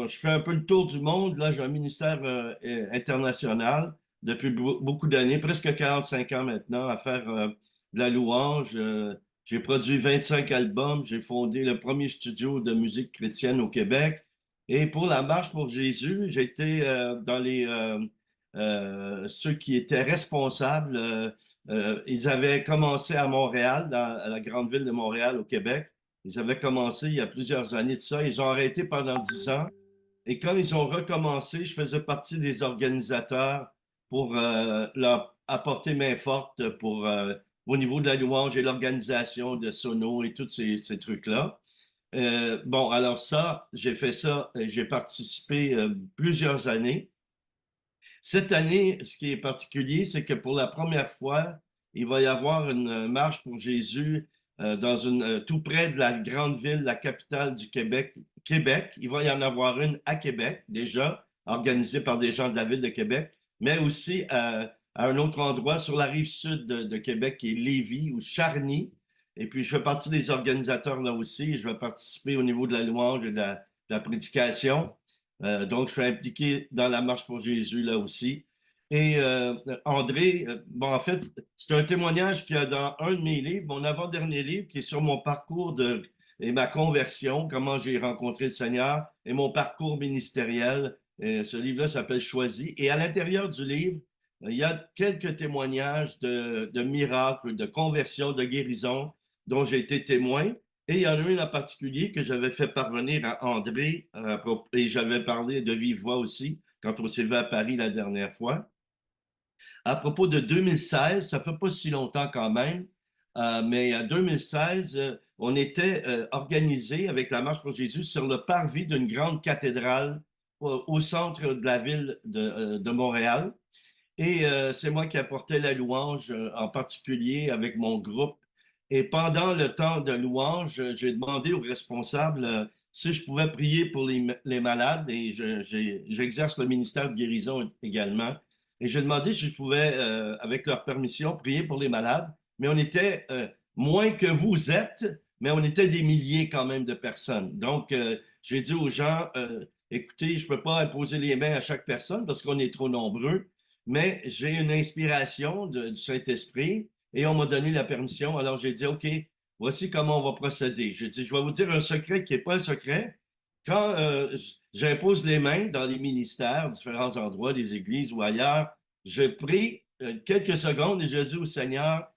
je fais un peu le tour du monde. Là, j'ai un ministère international depuis beaucoup d'années, presque 45 ans maintenant, à faire de la louange. J'ai produit 25 albums. J'ai fondé le premier studio de musique chrétienne au Québec. Et pour la Marche pour Jésus, j'ai été dans ceux qui étaient responsables. Ils avaient commencé à Montréal, à la grande ville de Montréal, au Québec. Ils avaient commencé il y a plusieurs années de ça. Ils ont arrêté pendant 10 ans. Et quand ils ont recommencé, je faisais partie des organisateurs pour leur apporter main forte au niveau de la louange et l'organisation de Sono et tous ces trucs-là. Bon, alors ça, j'ai fait ça, j'ai participé plusieurs années. Cette année, ce qui est particulier, c'est que pour la première fois, il va y avoir une marche pour Jésus tout près de la grande ville, la capitale du Québec, Québec. Il va y en avoir une à Québec déjà, organisée par des gens de la ville de Québec, mais aussi à un autre endroit sur la rive sud de Québec, qui est Lévis ou Charny. Et puis, je fais partie des organisateurs là aussi. Je vais participer au niveau de la louange et de la prédication. Donc, je suis impliqué dans la Marche pour Jésus là aussi. Et André, bon, en fait, c'est un témoignage qu'il y a dans un de mes livres, mon avant-dernier livre, qui est sur mon parcours et ma conversion, comment j'ai rencontré le Seigneur et mon parcours ministériel. Et ce livre-là s'appelle Choisi. Et à l'intérieur du livre, il y a quelques témoignages de miracles, de conversion, de guérison dont j'ai été témoin. Et il y en a une en particulier que j'avais fait parvenir à André, et j'avais parlé de vive voix aussi quand on s'est vu à Paris la dernière fois. À propos de 2016, ça fait pas si longtemps quand même, mais en 2016, on était organisé avec la Marche pour Jésus sur le parvis d'une grande cathédrale au centre de la ville de Montréal. Et c'est moi qui apportais la louange en particulier avec mon groupe. Et pendant le temps de louange, j'ai demandé aux responsables si je pouvais prier pour les malades et j'exerce le ministère de guérison également. Et j'ai demandé si je pouvais, avec leur permission, prier pour les malades. Mais on était moins que vous êtes, mais on était des milliers quand même de personnes. Donc, j'ai dit aux gens, écoutez, je ne peux pas imposer les mains à chaque personne parce qu'on est trop nombreux, mais j'ai une inspiration du Saint-Esprit et on m'a donné la permission. Alors j'ai dit, OK, voici comment on va procéder. J'ai dit, je vais vous dire un secret qui n'est pas un secret. Quand j'impose les mains dans les ministères, différents endroits, des églises ou ailleurs, je prie quelques secondes et je dis au Seigneur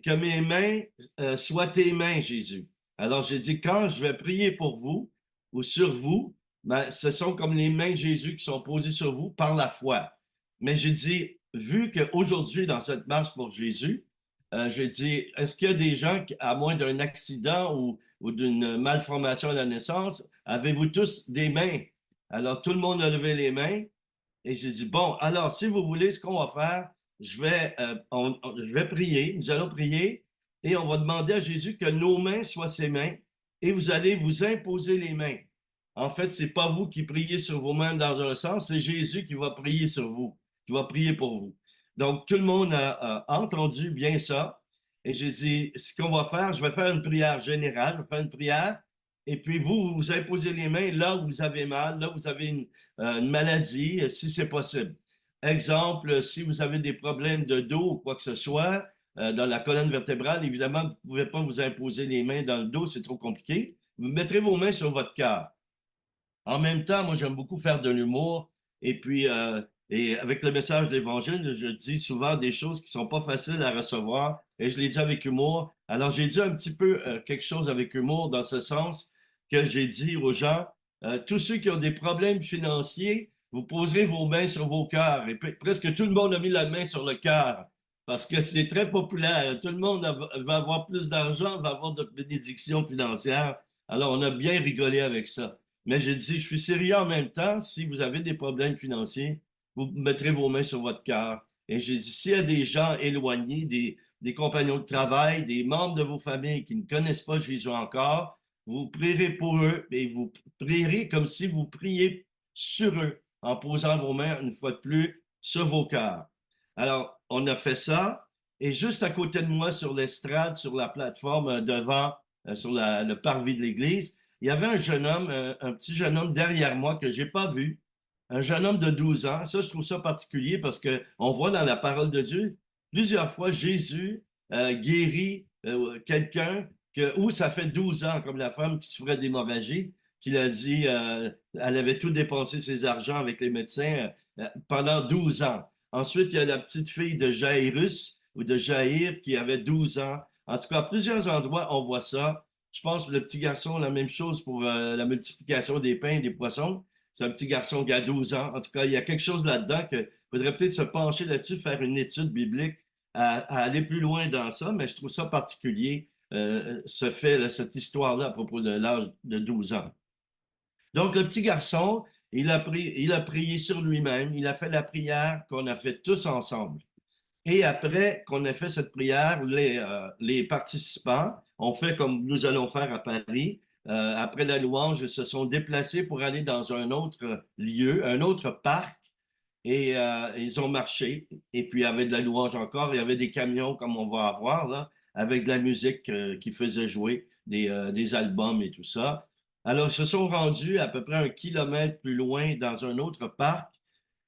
que mes mains soient tes mains, Jésus. Alors j'ai dit, quand je vais prier pour vous ou sur vous, ben, ce sont comme les mains de Jésus qui sont posées sur vous par la foi. Mais j'ai dit, vu qu'aujourd'hui, dans cette marche pour Jésus, j'ai dit, est-ce qu'il y a des gens, à moins d'un accident ou d'une malformation à la naissance, avez-vous tous des mains? Alors, tout le monde a levé les mains et j'ai dit, bon, alors, si vous voulez, ce qu'on va faire, je vais prier, nous allons prier et on va demander à Jésus que nos mains soient ses mains et vous allez vous imposer les mains. En fait, c'est pas vous qui priez sur vos mains dans un sens, c'est Jésus qui va prier sur vous, qui va prier pour vous. Donc, tout le monde a entendu bien ça. Et j'ai dit, ce qu'on va faire, je vais faire une prière générale, je vais faire une prière, et puis vous vous imposez les mains là où vous avez mal, là où vous avez une maladie, si c'est possible. Exemple, si vous avez des problèmes de dos ou quoi que ce soit, dans la colonne vertébrale, évidemment, vous ne pouvez pas vous imposer les mains dans le dos, c'est trop compliqué. Vous mettrez vos mains sur votre cœur. En même temps, moi, j'aime beaucoup faire de l'humour. Et puis, et avec le message de l'Évangile, je dis souvent des choses qui sont pas faciles à recevoir. Et je les dis avec humour. Alors, j'ai dit un petit peu quelque chose avec humour dans ce sens que j'ai dit aux gens, tous ceux qui ont des problèmes financiers, vous poserez vos mains sur vos cœurs. Et presque tout le monde a mis la main sur le cœur parce que c'est très populaire. Tout le monde va avoir plus d'argent, va avoir de bénédictions financières. Alors, on a bien rigolé avec ça. Mais j'ai dit, je suis sérieux en même temps. Si vous avez des problèmes financiers, vous mettrez vos mains sur votre cœur. Et j'ai dit, s'il y a des gens éloignés, des compagnons de travail, des membres de vos familles qui ne connaissent pas Jésus encore, vous prierez pour eux et vous prierez comme si vous priez sur eux en posant vos mains une fois de plus sur vos cœurs. Alors, on a fait ça. Et juste à côté de moi, sur l'estrade, sur la plateforme devant, sur le parvis de l'église, il y avait un jeune homme, un petit jeune homme derrière moi que j'ai pas vu, un jeune homme de 12 ans. Ça, je trouve ça particulier parce que on voit dans la parole de Dieu plusieurs fois Jésus guérit quelqu'un où ça fait 12 ans, comme la femme qui souffrait d'hémorragie, qu'il a dit elle avait tout dépensé ses argents avec les médecins pendant 12 ans. Ensuite, il y a la petite fille de Jairus ou de Jaïr qui avait 12 ans. En tout cas, à plusieurs endroits, on voit ça. Je pense que le petit garçon, la même chose pour la multiplication des pains et des poissons. C'est un petit garçon qui a 12 ans. En tout cas, il y a quelque chose là-dedans qu'il faudrait peut-être se pencher là-dessus, faire une étude biblique, à aller plus loin dans ça, mais je trouve ça particulier, ce fait, là, cette histoire-là à propos de l'âge de 12 ans. Donc, le petit garçon, il a prié sur lui-même, il a fait la prière qu'on a fait tous ensemble. Et après qu'on ait fait cette prière, les participants ont fait comme nous allons faire à Paris. Après la louange, ils se sont déplacés pour aller dans un autre lieu, un autre parc, et ils ont marché. Et puis, il y avait de la louange encore, il y avait des camions comme on va avoir là, avec de la musique qui faisait jouer des albums et tout ça. Alors, ils se sont rendus à peu près 1 kilomètre plus loin dans un autre parc.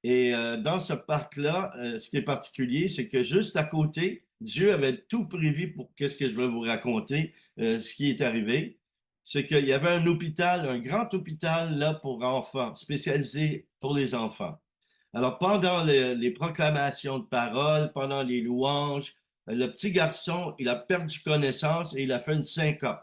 Et dans ce parc-là, ce qui est particulier, c'est que juste à côté, Dieu avait tout prévu pour qu'est-ce que je vais vous raconter, ce qui est arrivé. C'est qu'il y avait un hôpital, un grand hôpital là pour enfants, spécialisé pour les enfants. Alors, pendant les proclamations de parole, pendant les louanges, le petit garçon, il a perdu connaissance et il a fait une syncope.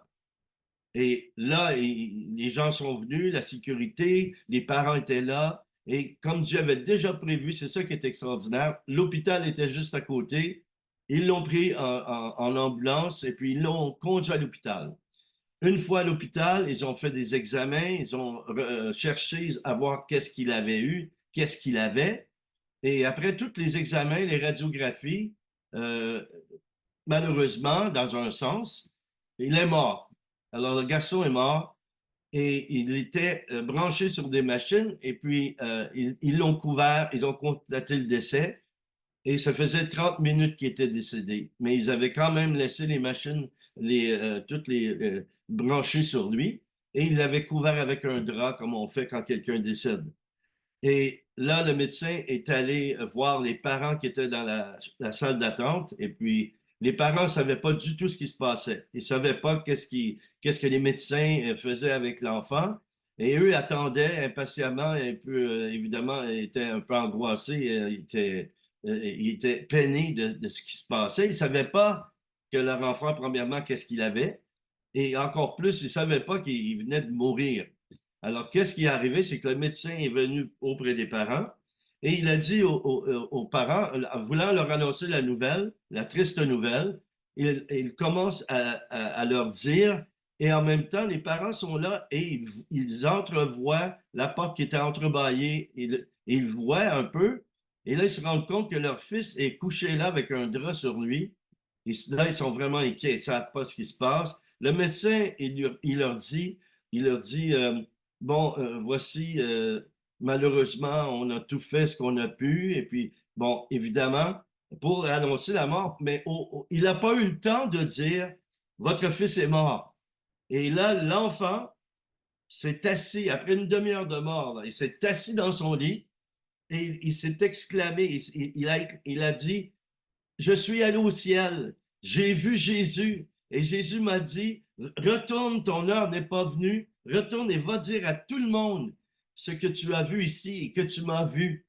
Et là, les gens sont venus, la sécurité, les parents étaient là. Et comme Dieu avait déjà prévu, c'est ça qui est extraordinaire, l'hôpital était juste à côté. Ils l'ont pris en ambulance et puis ils l'ont conduit à l'hôpital. Une fois à l'hôpital, ils ont fait des examens, ils ont cherché à voir qu'est-ce qu'il avait eu, qu'est-ce qu'il avait. Et après tous les examens, les radiographies, euh, malheureusement, dans un sens, il est mort. Alors, le garçon est mort et il était branché sur des machines et puis ils l'ont couvert, ils ont constaté le décès et ça faisait 30 minutes qu'il était décédé. Mais ils avaient quand même laissé les machines, toutes les branchées sur lui et ils l'avaient couvert avec un drap comme on fait quand quelqu'un décède. Et là, le médecin est allé voir les parents qui étaient dans la salle d'attente. Et puis, les parents ne savaient pas du tout ce qui se passait. Ils ne savaient pas qu'est-ce que les médecins faisaient avec l'enfant. Et eux attendaient impatiemment, un peu, évidemment, étaient un peu angoissés, ils étaient peinés de ce qui se passait. Ils ne savaient pas que leur enfant, premièrement, qu'est-ce qu'il avait. Et encore plus, ils ne savaient pas qu'il venait de mourir. Alors, qu'est-ce qui est arrivé? C'est que le médecin est venu auprès des parents et il a dit aux parents, voulant leur annoncer la nouvelle, la triste nouvelle, il commence à leur dire, et en même temps, les parents sont là et ils entrevoient la porte qui était entrebâillée, et ils voient un peu, et là, ils se rendent compte que leur fils est couché là avec un drap sur lui. Et là, ils sont vraiment inquiets, ils ne savent pas ce qui se passe. Le médecin, il leur dit bon, voici, malheureusement, on a tout fait ce qu'on a pu. Et puis, bon, évidemment, pour annoncer la mort, mais il n'a pas eu le temps de dire, votre fils est mort. Et là, l'enfant s'est assis, après une demi-heure de mort, là, il s'est assis dans son lit et il s'est exclamé, il a dit, je suis allé au ciel, j'ai vu Jésus, et Jésus m'a dit, retourne, ton heure n'est pas venue, retourne et va dire à tout le monde ce que tu as vu ici et que tu m'as vu.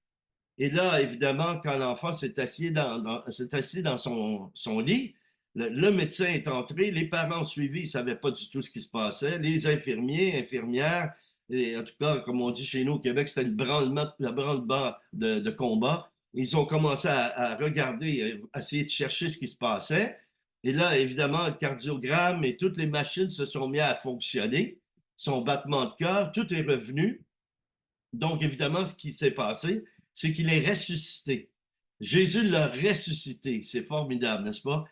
Et là, évidemment, quand l'enfant s'est assis dans son lit, le médecin est entré, les parents ont suivi, ils ne savaient pas du tout ce qui se passait, les infirmiers, infirmières, et en tout cas, comme on dit chez nous au Québec, c'était le branle-bas de combat. Ils ont commencé à regarder, à essayer de chercher ce qui se passait. Et là, évidemment, le cardiogramme et toutes les machines se sont mises à fonctionner. Son battement de cœur, tout est revenu. Donc, évidemment, ce qui s'est passé, c'est qu'il est ressuscité. Jésus l'a ressuscité. C'est formidable, n'est-ce pas?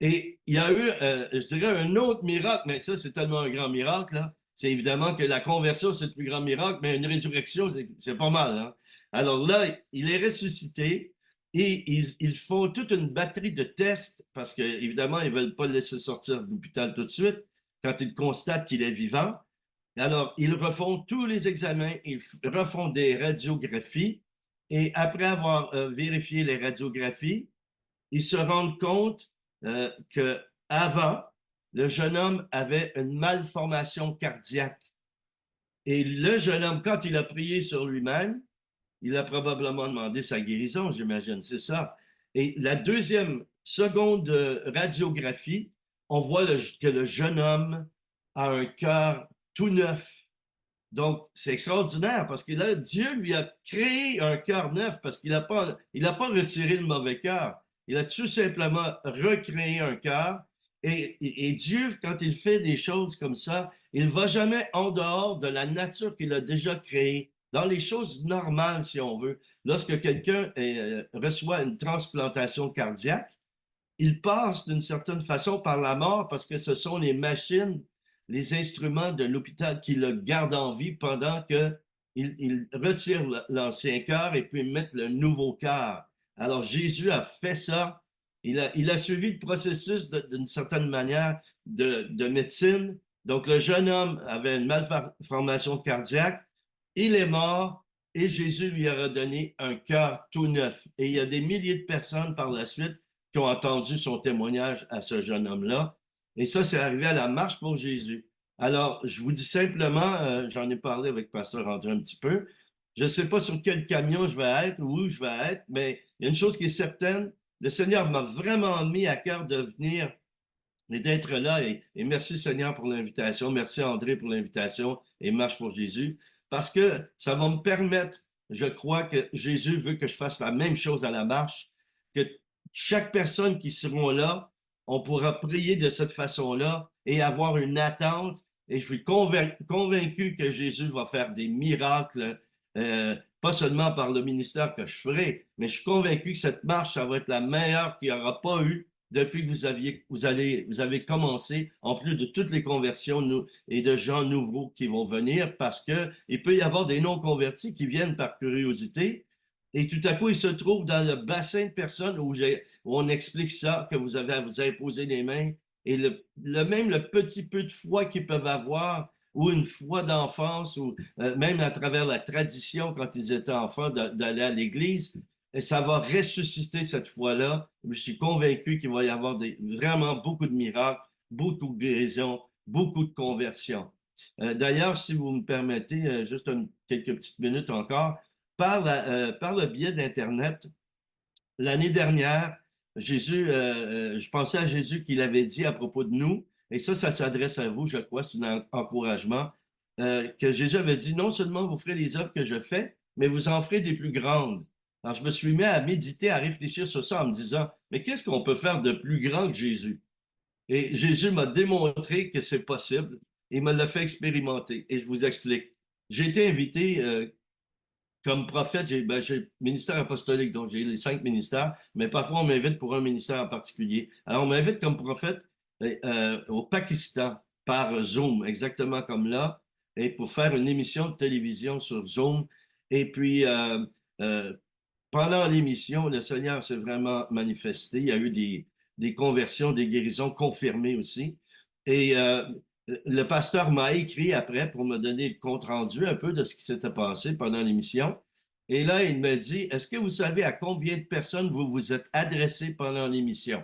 Et il y a eu, je dirais, un autre miracle, mais ça, c'est tellement un grand miracle, là. C'est évidemment que la conversion, c'est le plus grand miracle, mais une résurrection, c'est pas mal, hein? Alors là, il est ressuscité et ils font toute une batterie de tests parce qu'évidemment, ils ne veulent pas le laisser sortir de l'hôpital tout de suite quand ils constatent qu'il est vivant. Alors, ils refont tous les examens, ils refont des radiographies et après avoir vérifié les radiographies, ils se rendent compte que avant, le jeune homme avait une malformation cardiaque. Et le jeune homme, quand il a prié sur lui-même, il a probablement demandé sa guérison, j'imagine, c'est ça. Et la deuxième, seconde radiographie, on voit que le jeune homme a un cœur tout neuf. Donc, c'est extraordinaire parce que là, Dieu lui a créé un cœur neuf parce qu'il a pas retiré le mauvais cœur. Il a tout simplement recréé un cœur. Et Dieu, quand il fait des choses comme ça, il ne va jamais en dehors de la nature qu'il a déjà créée, dans les choses normales, si on veut. Lorsque quelqu'un reçoit une transplantation cardiaque, il passe d'une certaine façon par la mort parce que ce sont les machines, les instruments de l'hôpital qui le gardent en vie pendant qu'il retire l'ancien cœur et puis mettre le nouveau cœur. Alors Jésus a fait ça. Il a suivi le processus d'une certaine manière de médecine. Donc le jeune homme avait une malformation cardiaque. Il est mort et Jésus lui a redonné un cœur tout neuf. Et il y a des milliers de personnes par la suite qui ont entendu son témoignage à ce jeune homme-là. Et ça, c'est arrivé à la marche pour Jésus. Alors, je vous dis simplement, j'en ai parlé avec Pasteur André un petit peu, je ne sais pas sur quel camion je vais être, où je vais être, mais il y a une chose qui est certaine, le Seigneur m'a vraiment mis à cœur de venir et d'être là. Et merci Seigneur pour l'invitation. Merci André pour l'invitation et Marche pour Jésus. Parce que ça va me permettre, je crois que Jésus veut que je fasse la même chose à la marche, que chaque personne qui sera là, on pourra prier de cette façon-là et avoir une attente. Et je suis convaincu que Jésus va faire des miracles, pas seulement par le ministère que je ferai, mais je suis convaincu que cette marche, ça va être la meilleure qu'il n'y aura pas eu depuis que vous avez commencé, en plus de toutes les conversions et de gens nouveaux qui vont venir, parce qu'il peut y avoir des non-convertis qui viennent par curiosité, et tout à coup, ils se trouvent dans le bassin de personnes où on explique ça, que vous avez à vous imposer les mains, et même le petit peu de foi qu'ils peuvent avoir, ou une foi d'enfance, ou même à travers la tradition quand ils étaient enfants d'aller à l'église, et ça va ressusciter cette foi-là. Je suis convaincu qu'il va y avoir vraiment beaucoup de miracles, beaucoup de guérisons, beaucoup de conversions. D'ailleurs, si vous me permettez, juste quelques petites minutes encore, par le biais d'Internet, l'année dernière, je pensais à Jésus qu'il avait dit à propos de nous, et ça s'adresse à vous, je crois, c'est un encouragement, que Jésus avait dit, non seulement vous ferez les œuvres que je fais, mais vous en ferez des plus grandes. Alors, je me suis mis à méditer, à réfléchir sur ça en me disant, mais qu'est-ce qu'on peut faire de plus grand que Jésus? Et Jésus m'a démontré que c'est possible. Il me l'a fait expérimenter. Et je vous explique. J'ai été invité comme prophète, j'ai le ministère apostolique, donc j'ai les 5 ministères, mais parfois on m'invite pour un ministère en particulier. Alors on m'invite comme prophète au Pakistan par Zoom, exactement comme là, et pour faire une émission de télévision sur Zoom. Et puis, euh, pendant l'émission, le Seigneur s'est vraiment manifesté. Il y a eu des conversions, des guérisons confirmées aussi. Et le pasteur m'a écrit après pour me donner le compte-rendu un peu de ce qui s'était passé pendant l'émission. Et là, il me dit, est-ce que vous savez à combien de personnes vous vous êtes adressé pendant l'émission?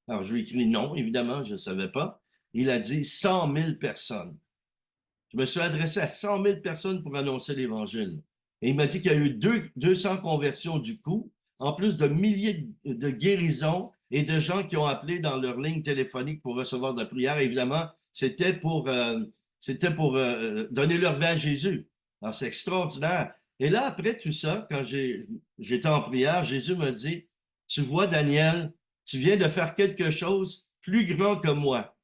Alors, je lui ai écrit non, évidemment, je ne savais pas. Il a dit 100 000 personnes. Je me suis adressé à 100 000 personnes pour annoncer l'Évangile. Et il m'a dit qu'il y a eu 200 conversions du coup, en plus de milliers de guérisons et de gens qui ont appelé dans leur ligne téléphonique pour recevoir de la prière. Évidemment, c'était pour donner leur vie à Jésus. Alors, c'est extraordinaire. Et là, après tout ça, quand j'étais en prière, Jésus m'a dit, tu vois, Daniel, tu viens de faire quelque chose plus grand que moi.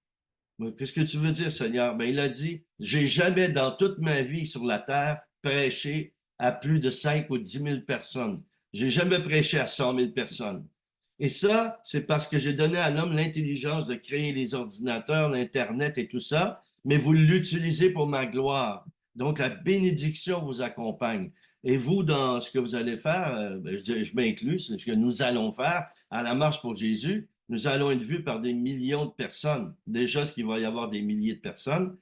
Qu'est-ce que tu veux dire, Seigneur? Ben, il a dit, j'ai jamais dans toute ma vie sur la terre prêché à plus de 5 ou 10 000 personnes. J'ai jamais prêché à 100 000 personnes. Et ça, c'est parce que j'ai donné à l'homme l'intelligence de créer les ordinateurs, l'Internet et tout ça, mais vous l'utilisez pour ma gloire. Donc, la bénédiction vous accompagne. Et vous, dans ce que vous allez faire, ben, je m'inclus, c'est ce que nous allons faire à la marche pour Jésus, nous allons être vus par des millions de personnes. Déjà, ce qu'il va y avoir des milliers de personnes.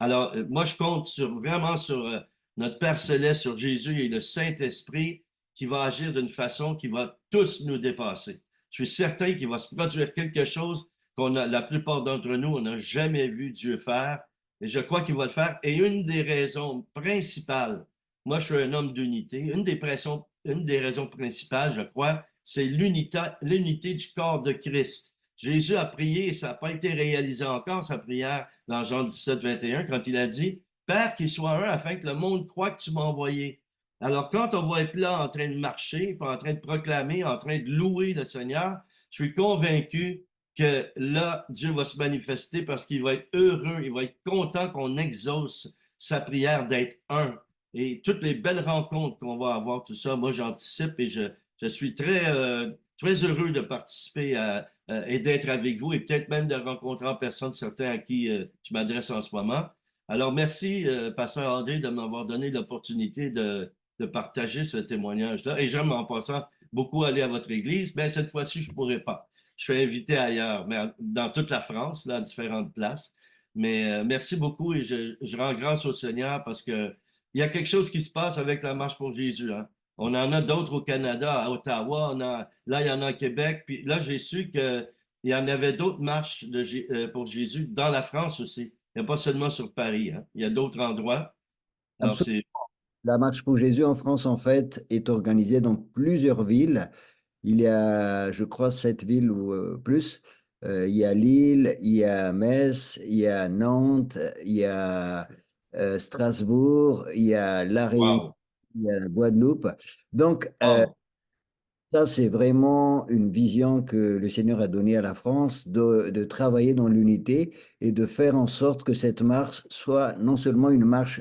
Alors, moi, je compte vraiment sur notre Père Céleste, sur Jésus et le Saint-Esprit qui va agir d'une façon qui va tous nous dépasser. Je suis certain qu'il va se produire quelque chose qu'on a, la plupart d'entre nous, on n'a jamais vu Dieu faire. Et je crois qu'il va le faire. Et une des raisons principales, moi, je suis un homme d'unité, une des raisons principales, je crois, c'est l'unité du corps de Christ. Jésus a prié et ça n'a pas été réalisé encore, sa prière dans Jean 17, 21, quand il a dit, Père, qu'il soit un afin que le monde croit que tu m'as envoyé. Alors, quand on va être là en train de marcher, en train de proclamer, en train de louer le Seigneur, je suis convaincu que là, Dieu va se manifester parce qu'il va être heureux, il va être content qu'on exauce sa prière d'être un. Et toutes les belles rencontres qu'on va avoir, tout ça, moi, j'anticipe et je suis très heureux de participer et d'être avec vous et peut-être même de rencontrer en personne certains à qui je m'adresse en ce moment. Alors, merci, Pasteur André, de m'avoir donné l'opportunité de partager ce témoignage-là. Et j'aime en passant beaucoup aller à votre église, mais cette fois-ci, je ne pourrai pas. Je suis invité ailleurs, mais dans toute la France, là, à différentes places. Mais merci beaucoup et je rends grâce au Seigneur parce que il y a quelque chose qui se passe avec la Marche pour Jésus, hein. On en a d'autres au Canada, à Ottawa, là, il y en a au Québec. Puis là, j'ai su qu'il y en avait d'autres marches pour Jésus dans la France aussi. Il n'y a pas seulement sur Paris, hein. Il y a d'autres endroits. Alors, Absolument. c'est La Marche pour Jésus en France, en fait, est organisée dans plusieurs villes. Il y a, je crois, 7 villes ou plus. Il y a Lille, il y a Metz, il y a Nantes, il y a Strasbourg, il y a La Réunion, wow, il y a la Guadeloupe. Donc, wow. ça, c'est vraiment une vision que le Seigneur a donnée à la France de travailler dans l'unité et de faire en sorte que cette marche soit non seulement une marche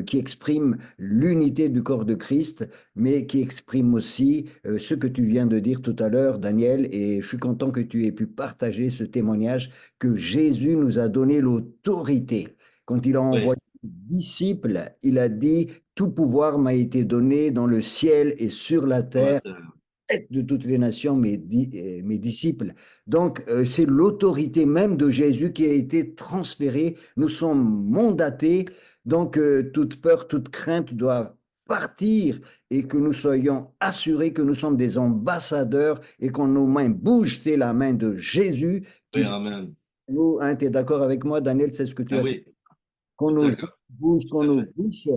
qui exprime l'unité du corps de Christ, mais qui exprime aussi ce que tu viens de dire tout à l'heure, Daniel, et je suis content que tu aies pu partager ce témoignage que Jésus nous a donné l'autorité. Quand il a Oui, envoyé les disciples, il a dit, tout pouvoir m'a été donné dans le ciel et sur la sur la terre terre. de toutes les nations, mes disciples. Donc, c'est l'autorité même de Jésus qui a été transférée. Nous sommes mandatés. Donc, toute peur, toute crainte doit partir et que nous soyons assurés que nous sommes des ambassadeurs et quand nos mains bougent, c'est la main de Jésus Oui, qui amen. nous, hein, tu es d'accord avec moi, Daniel, c'est ce que tu Ah as oui, qu'on tout nous d'accord, bouge, qu'on tout à nous fait. bouche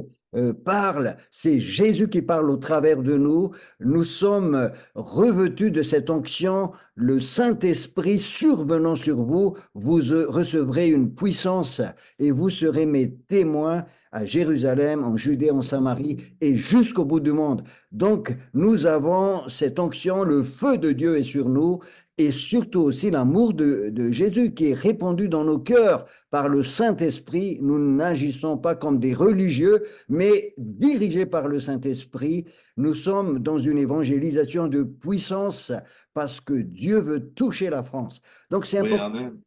parle. C'est Jésus qui parle au travers de nous. Nous sommes revêtus de cette onction. Le Saint-Esprit survenant sur vous, vous recevrez une puissance et vous serez mes témoins à Jérusalem, en Judée, en Samarie et jusqu'au bout du monde. Donc, nous avons cette onction, le feu de Dieu est sur nous et surtout aussi l'amour de Jésus qui est répandu dans nos cœurs par le Saint-Esprit. Nous n'agissons pas comme des religieux, mais dirigés par le Saint-Esprit. Nous sommes dans une évangélisation de puissance parce que Dieu veut toucher la France. Donc c'est Oui, important, amen.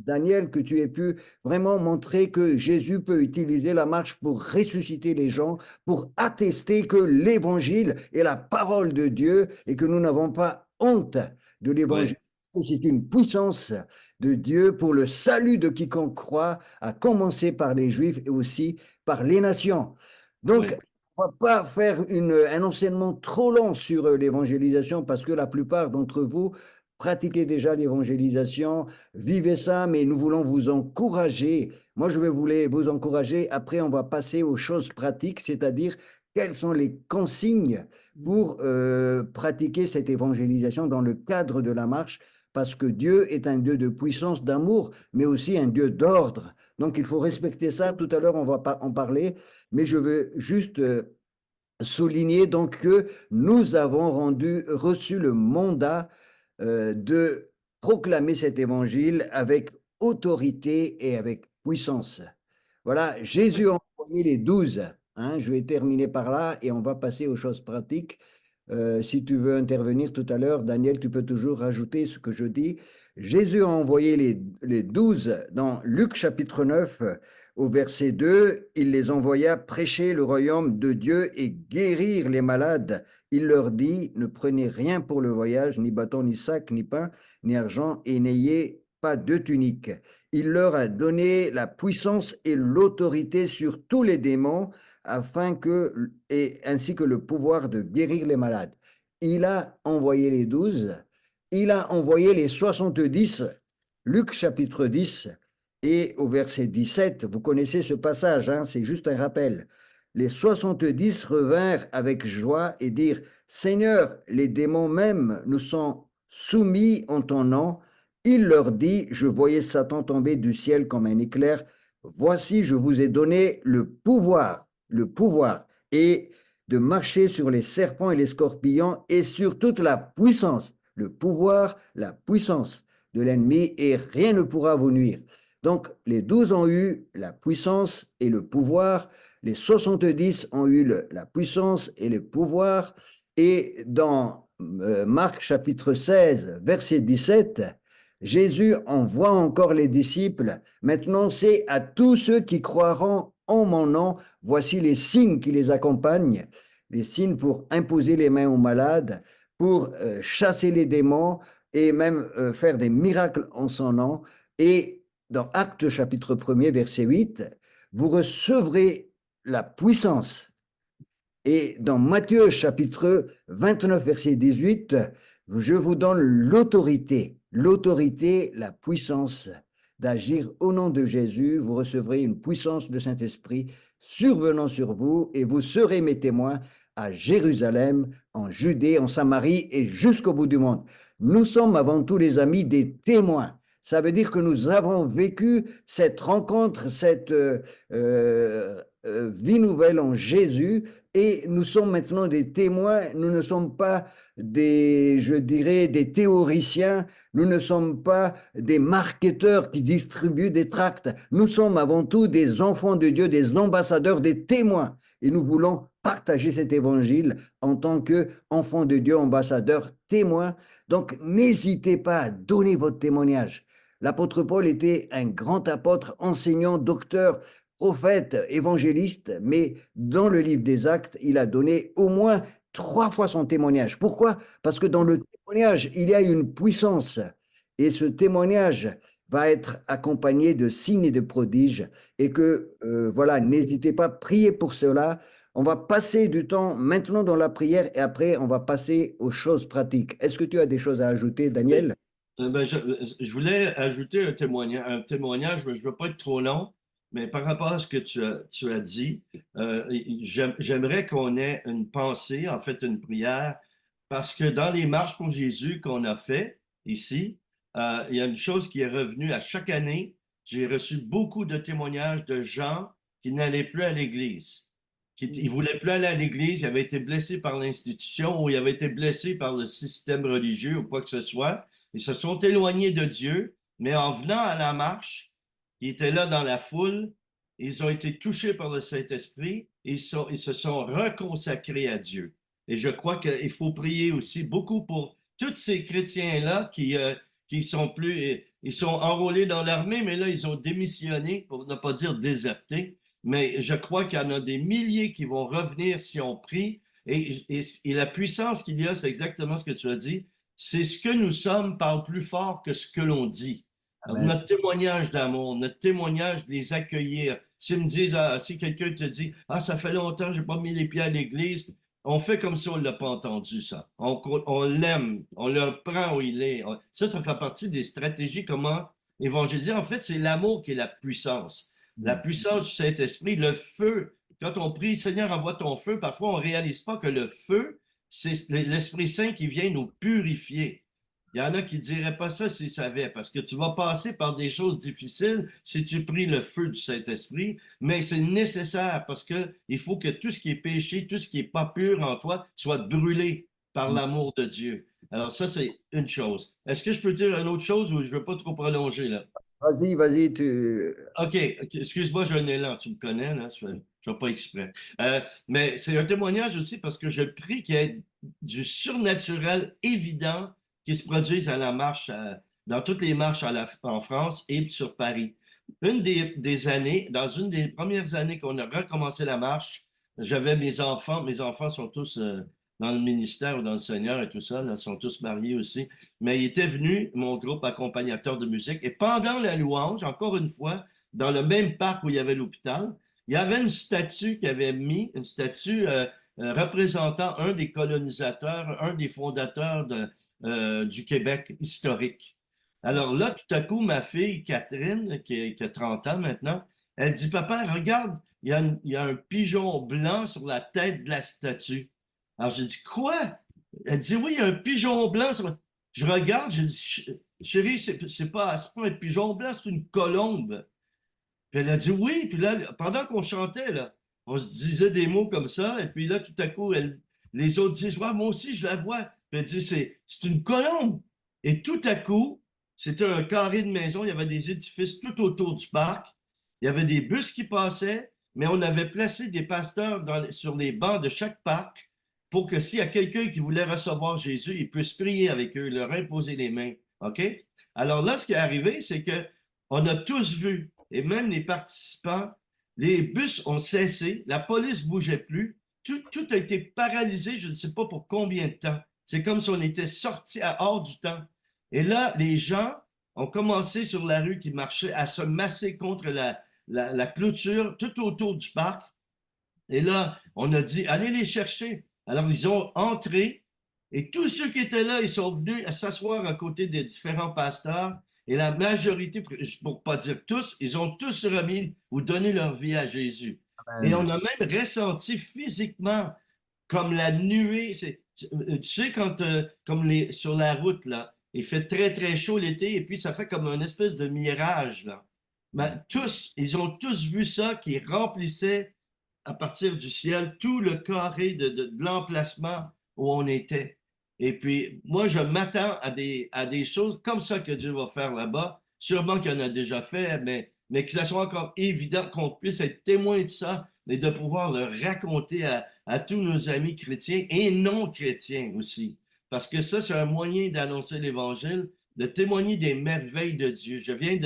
Daniel, que tu aies pu vraiment montrer que Jésus peut utiliser la marche pour ressusciter les gens, pour attester que l'évangile est la parole de Dieu et que nous n'avons pas honte de l'évangile. Oui, C'est une puissance de Dieu pour le salut de quiconque croit, à commencer par les Juifs et aussi par les nations. Donc, oui, on ne va pas faire un enseignement trop long sur l'évangélisation parce que la plupart d'entre vous pratiquez déjà l'évangélisation, vivez ça, mais nous voulons vous encourager. Moi, je vais vous encourager. Après, on va passer aux choses pratiques, c'est-à-dire quelles sont les consignes pour pratiquer cette évangélisation dans le cadre de la marche, parce que Dieu est un Dieu de puissance, d'amour, mais aussi un Dieu d'ordre. Donc, il faut respecter ça. Tout à l'heure, on va pas en parler, mais je veux juste souligner donc que nous avons reçu le mandat de proclamer cet évangile avec autorité et avec puissance. Voilà, Jésus oui. a envoyé les 12. Hein, je vais terminer par là et on va passer aux choses pratiques. Si tu veux intervenir tout à l'heure, Daniel, tu peux toujours rajouter ce que je dis. Jésus a envoyé les 12 dans Luc chapitre 9 au verset 2. Il les envoya prêcher le royaume de Dieu et guérir les malades. Il leur dit, ne prenez rien pour le voyage, ni bâton, ni sac, ni pain, ni argent, et n'ayez pas deux tuniques. Il leur a donné la puissance et l'autorité sur tous les démons et ainsi que le pouvoir de guérir les malades. Il a envoyé les 12, il a envoyé les 70. Luc chapitre 10 et au verset 17, vous connaissez ce passage, hein, c'est juste un rappel. Les 70 revinrent avec joie et dirent, Seigneur, les démons même nous sont soumis en ton nom. Il leur dit, je voyais Satan tomber du ciel comme un éclair. Voici, je vous ai donné le pouvoir, et de marcher sur les serpents et les scorpions et sur toute la puissance, le pouvoir, la puissance de l'ennemi, et rien ne pourra vous nuire. Donc, les 12 ont eu la puissance et le pouvoir, les 70 ont eu la puissance et le pouvoir, et dans Marc chapitre 16, verset 17, Jésus envoie encore les disciples. Maintenant, c'est à tous ceux qui croiront en mon nom, voici les signes qui les accompagnent, les signes pour imposer les mains aux malades, pour chasser les démons et même faire des miracles en son nom. Et dans Actes chapitre 1er, verset 8, vous recevrez la puissance. Et dans Matthieu chapitre 29, verset 18, je vous donne l'autorité, la puissance d'agir au nom de Jésus. Vous recevrez une puissance de Saint-Esprit survenant sur vous et vous serez mes témoins à Jérusalem, en Judée, en Samarie et jusqu'au bout du monde. Nous sommes avant tout, les amis, des témoins. Ça veut dire que nous avons vécu cette rencontre, cette vie nouvelle en Jésus, et nous sommes maintenant des témoins. Nous ne sommes pas je dirais, des théoriciens. Nous ne sommes pas des marketeurs qui distribuent des tracts. Nous sommes avant tout des enfants de Dieu, des ambassadeurs, des témoins. Et nous voulons partager cet évangile en tant qu'enfants de Dieu, ambassadeurs, témoins. Donc, n'hésitez pas à donner votre témoignage. L'apôtre Paul était un grand apôtre, enseignant, docteur, prophète, évangéliste, mais dans le livre des Actes, il a donné au moins 3 fois son témoignage. Pourquoi? Parce que dans le témoignage, il y a une puissance, et ce témoignage va être accompagné de signes et de prodiges, et voilà, n'hésitez pas à prier pour cela. On va passer du temps maintenant dans la prière, et après, on va passer aux choses pratiques. Est-ce que tu as des choses à ajouter, Daniel? Je voulais ajouter un témoignage, mais je ne veux pas être trop long. Mais par rapport à ce que tu as dit, j'aimerais qu'on ait une pensée, en fait une prière, parce que dans les marches pour Jésus qu'on a fait ici, il y a une chose qui est revenue à chaque année. J'ai reçu beaucoup de témoignages de gens qui n'allaient plus à l'église, ils ne voulaient plus aller à l'église, ils avaient été blessés par l'institution ou ils avaient été blessés par le système religieux ou quoi que ce soit. Ils se sont éloignés de Dieu, mais en venant à la marche, ils étaient là dans la foule, ils ont été touchés par le Saint-Esprit et ils se sont reconsacrés à Dieu. Et je crois qu'il faut prier aussi beaucoup pour tous ces chrétiens-là qui sont plus, ils sont enrôlés dans l'armée, mais là, ils ont démissionné, pour ne pas dire déserté. Mais je crois qu'il y en a des milliers qui vont revenir si on prie. Et la puissance qu'il y a, c'est exactement ce que tu as dit. C'est ce que nous sommes parle plus fort que ce que l'on dit. Alors, Amen. notre témoignage d'amour, notre témoignage de les accueillir. S'ils me disent, si quelqu'un te dit, ah, ça fait longtemps que je n'ai pas mis les pieds à l'église, on fait comme si on ne l'a pas entendu, ça. On l'aime, on le prend où il est. Ça fait partie des stratégies, comment évangéliser. En fait, c'est l'amour qui est la puissance. La puissance du Saint-Esprit, le feu. Quand on prie, Seigneur, envoie ton feu, parfois on ne réalise pas que le feu, c'est l'Esprit Saint qui vient nous purifier. Il y en a qui ne diraient pas ça s'ils savaient, parce que tu vas passer par des choses difficiles si tu pries le feu du Saint-Esprit, mais c'est nécessaire parce que il faut que tout ce qui est péché, tout ce qui n'est pas pur en toi, soit brûlé par l'amour de Dieu. Alors ça, c'est une chose. Est-ce que je peux dire une autre chose ou je ne veux pas trop prolonger là? Vas-y, vas-y, OK, excuse-moi, j'ai un élan, tu me connais, là, je ne fais pas exprès. Mais c'est un témoignage aussi parce que je prie qu'il y ait du surnaturel évident qui se produise à la marche, dans toutes les marches en France et sur Paris. Une des années, dans une des premières années qu'on a recommencé la marche, j'avais mes enfants sont tous dans le ministère ou dans le Seigneur et tout ça. Là, ils sont tous mariés aussi. Mais il était venu, mon groupe accompagnateur de musique, et pendant la louange, encore une fois, dans le même parc où il y avait l'hôpital, il y avait une statue qui avait mis, une statue représentant un des colonisateurs, un des fondateurs du Québec historique. Alors là, tout à coup, ma fille Catherine, qui a 30 ans maintenant, elle dit, Papa, regarde, il y a un pigeon blanc sur la tête de la statue. Alors j'ai dit, quoi? Elle dit, oui, il y a un pigeon blanc sur... Je regarde, j'ai dit, chérie, c'est pas un pigeon blanc, c'est une colombe. Puis elle a dit oui. Puis là, pendant qu'on chantait, là, on se disait des mots comme ça. Et puis là, tout à coup, les autres disent, ouais, moi aussi, je la vois. Puis elle dit, c'est une colombe. Et tout à coup, c'était un carré de maison. Il y avait des édifices tout autour du parc. Il y avait des bus qui passaient, mais on avait placé des pasteurs sur les bancs de chaque parc pour que s'il y a quelqu'un qui voulait recevoir Jésus, il puisse prier avec eux, leur imposer les mains. OK? Alors là, ce qui est arrivé, c'est que on a tous vu, et même les participants, les bus ont cessé, la police ne bougeait plus, tout a été paralysé, je ne sais pas pour combien de temps. C'est comme si on était sorti hors du temps. Et là, les gens ont commencé sur la rue qui marchait à se masser contre la clôture tout autour du parc. Et là, on a dit, allez les chercher. Alors, ils ont entré et tous ceux qui étaient là, ils sont venus s'asseoir à côté des différents pasteurs. Et la majorité, pour ne pas dire tous, ils ont tous remis ou donné leur vie à Jésus. Et on a même ressenti physiquement comme la nuée. Tu sais, quand, sur la route, là, il fait très, très chaud l'été et puis ça fait comme une espèce de mirage, là. Ben, ils ont tous vu ça qui remplissait à partir du ciel tout le carré de l'emplacement où on était. Et puis, moi, je m'attends à des choses comme ça que Dieu va faire là-bas. Sûrement qu'il en a déjà fait, mais que ça soit encore évident qu'on puisse être témoin de ça et de pouvoir le raconter à tous nos amis chrétiens et non chrétiens aussi. Parce que ça, c'est un moyen d'annoncer l'Évangile, de témoigner des merveilles de Dieu. Je viens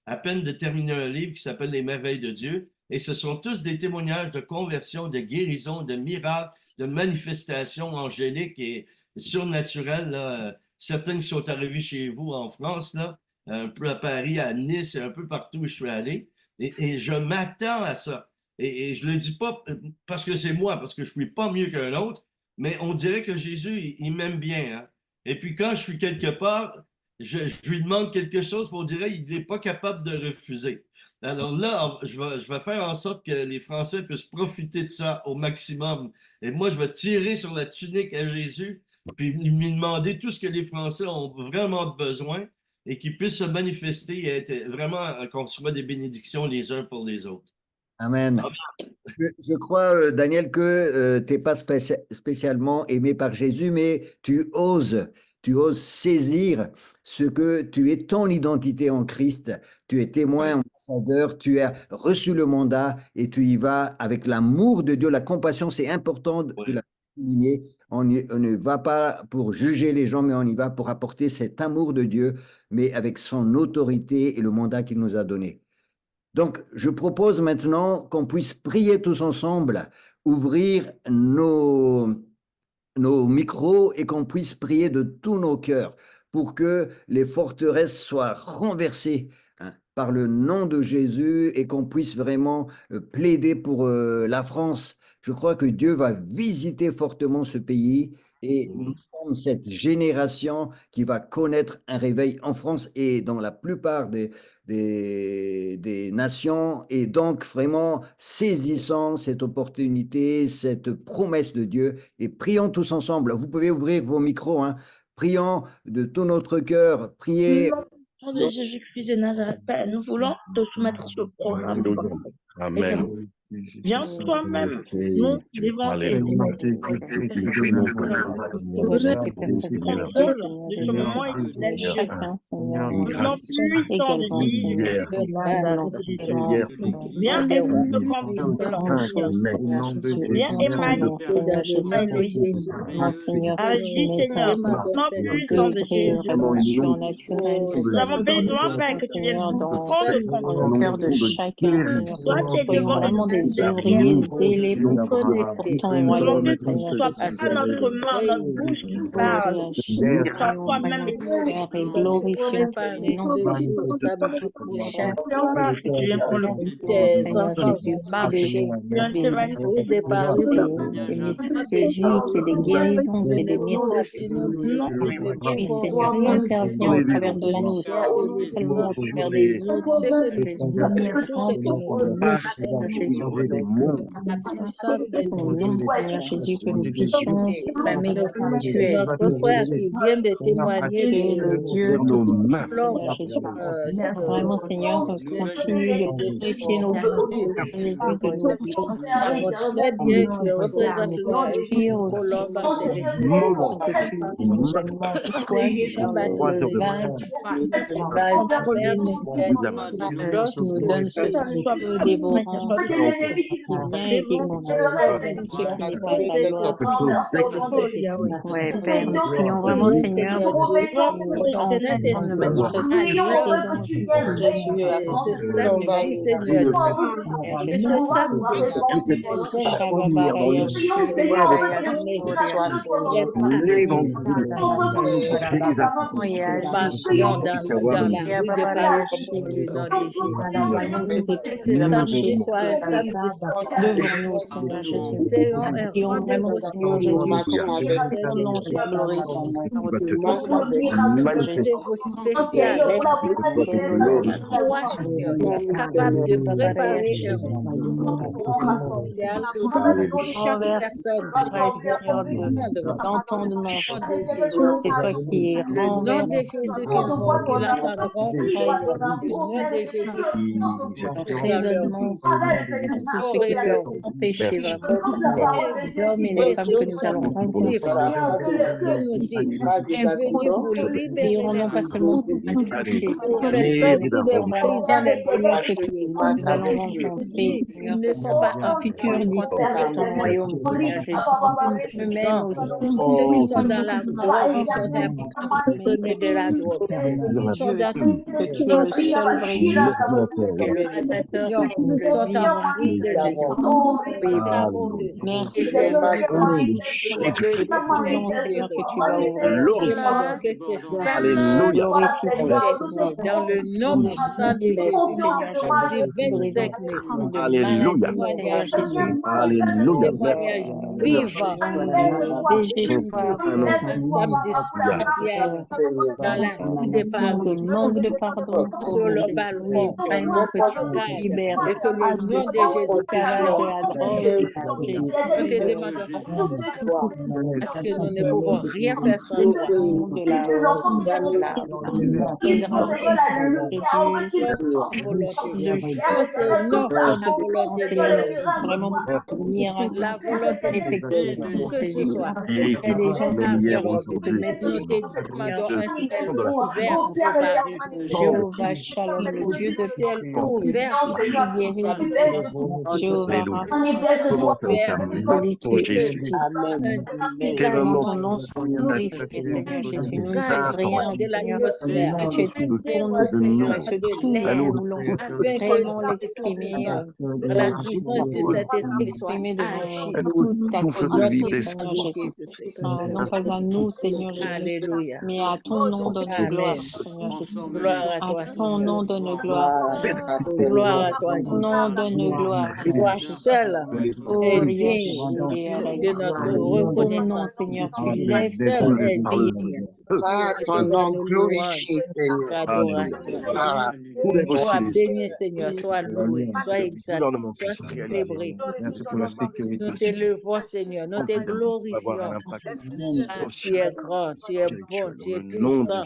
à peine de terminer un livre qui s'appelle Les merveilles de Dieu. Et ce sont tous des témoignages de conversion, de guérison, de miracles, de manifestations angéliques et surnaturelles, là. Certaines qui sont arrivées chez vous en France, là, un peu à Paris, à Nice et un peu partout où je suis allé. Et je m'attends à ça. Et je ne le dis pas parce que c'est moi, parce que je ne suis pas mieux qu'un autre, mais on dirait que Jésus, il m'aime bien, hein. Et puis quand je suis quelque part, je lui demande quelque chose, on dirait qu'il n'est pas capable de refuser. Alors là, je vais faire en sorte que les Français puissent profiter de ça au maximum. Et moi, je vais tirer sur la tunique à Jésus, puis lui demander tout ce que les Français ont vraiment besoin et qu'ils puissent se manifester et être vraiment qu'on soit des bénédictions les uns pour les autres. Amen. Je crois, Daniel, que tu n'es pas spécialement aimé par Jésus, mais tu oses saisir ce que tu es, ton identité en Christ. Tu es témoin, Oui, ambassadeur, tu as reçu le mandat et tu y vas avec l'amour de Dieu. La compassion, c'est important de oui, la souligner. On ne va pas pour juger les gens, mais on y va pour apporter cet amour de Dieu, mais avec son autorité et le mandat qu'il nous a donné. Donc, je propose maintenant qu'on puisse prier tous ensemble, ouvrir nos micros et qu'on puisse prier de tous nos cœurs pour que les forteresses soient renversées, hein, par le nom de Jésus et qu'on puisse vraiment plaider pour la France. Je crois que Dieu va visiter fortement ce pays et nous sommes cette génération qui va connaître un réveil en France et dans la plupart des nations. Et donc, vraiment, saisissant cette opportunité, cette promesse de Dieu et prions tous ensemble. Vous pouvez ouvrir vos micros, hein. Prions de tout notre cœur. Priez. Nom de Jésus-Christ de Nazareth, Père, nous voulons te soumettre ce programme. Amen. Viens toi-même, nous devons aider. Contrôle de ce moment exceptionnel. Le nom puissant de Jésus de Nazareth. Viens et nous te viens et magnifique. Agis, Seigneur, nom puissant de Jésus. Nous avons besoin, Père, que tu viennes prendre contrôle. Dans le cœur de chacun, Toi qui es devant les Jésus, réaliser les pour ton royaume, Seigneur Jésus. Pas notre main, notre bouche qui parle. Sois toi-même et Seigneur, et glorifions ton Préparer nom. ce jour, samedi prochain, pour le tes enfants Jésus, vont marcher. des Oui, préparer ton stratégies, qu'il y ait des guérisons, qu'il y ait des miracles. tu nous dis, Oui, faut Seigneur, rien interviens au travers de la nous, chair et le seulement sang. au travers des autres, Ce que Jésus. tout ce que nous Rends voulons bouche, Seigneur Jésus. la puissance de Ton nos nom, Seigneur décisions. Jésus, que nous puissions s'exprimer comme tu es. Notre frère qui vient de témoigner Tu es le de Dieu tout-puissant, l'homme Seigneur Jésus. sur Vraiment, Seigneur, continue de de purifier nos cœurs, Jésus, de nous savons très bien qui représente pire le aussi, colombe céleste. pour que tu non seulement toi, Seigneur, le vase ferme, tu nous donnes ce feu dévorant qui vient et qui consume tout ce qui n'est pas ta gloire. Ouais, Père, nous prions vraiment, Seigneur, Ton afin de manifester dans Jésus, ce samedi, Seigneur Dieu, que ce samedi, marchions dans la rue de Paris pour le nom de Jésus. Que ce samedi soit un samedi spécial. devant nous, Seigneur Jésus. Nous ayons un Prions vraiment, Seigneur Jésus, que ton nom soit glorifié. rendez-vous spécial. Toi, Seigneur, capable de préparer un rendez-vous spécial pour chaque personne d'entendement. de Jésus. C'est toi qui Le nom de Jésus qu'ils entendront, le nom de Jésus rayonnement aurait leur empêcher vraiment les hommes et les femmes que nous allons rencontrer. Tu nous dis, tu es venu pour libérer Prions non pas seulement pour nous toucher, pour faire sortir des prisons les prisonniers. nous allons rencontrer, Seigneur, Ils ne sont pas un futur disciple de ton royaume, Seigneur Jésus. Eux-mêmes aussi, ceux qui sont dans la drogue, ils sont emprisonnés de la drogue. Ils sont dans qui est le seul vrai Dieu, que le l'addiction, le sont vivant, emprisonnés. Merci Et les de ta présence, Seigneur, que tu vas ouvrir. que c'est ça. Glorifie Dans le nom puissant de Jésus, du 25 mai. Alléluia. Seigneur Jésus. Témoignage vivant. Un samedi spécial dans la rue des Paris. Manque de pardon Sur le balcon. vraiment que tu libères Et que le nom de Jésus esclavage de la drogue. nous te demandons parce que nous ne pouvons rien faire sans toi. De la vraiment miracle La volonté effective que ce soit. Il y a des gens qui viennent de mettre Nous te demandons un ciel ouvert pour Paris. Jéhovah Shalom, le Dieu de ciel ouvert qui guérit. Jéhovah Rapha, celui qui est ton nom soit glorifié, Seigneur Jésus. Nous ne sommes rien, Seigneur, mais tu es tout pour nous, Seigneur, et ce tout nous voulons vraiment l'exprimer, la puissance de cet esprit soit exprimer agie. devant toute ta communauté, Seigneur Jésus. Jésus-Christ. Non pas à nous, Seigneur Jésus, Alléluia. mais à ton nom donne gloire, Seigneur Jésus. Gloire à toi, À ton nom donne gloire. Gloire à toi, À ton nom donne gloire. Toi seul Oh, est Ria, digne de notre ton nom, reconnaissance. Seigneur, tu Toi lèves seul est digne. Ton nom glorifié, Seigneur. Adoration. Sois béni, Seigneur. Sois loué. Sois exalté. Sois célébré. Nous t'élevons, Seigneur. Nous te glorifions. Tu es grand, tu es bon, tu es puissant.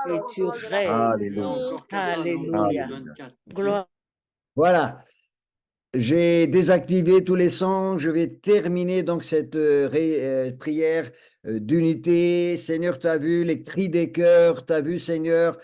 Et tu règnes. Alléluia. Gloire. Voilà. J'ai désactivé tous les sons. Je vais terminer donc cette prière d'unité. Seigneur, tu as vu les cris des cœurs, tu as vu, Seigneur,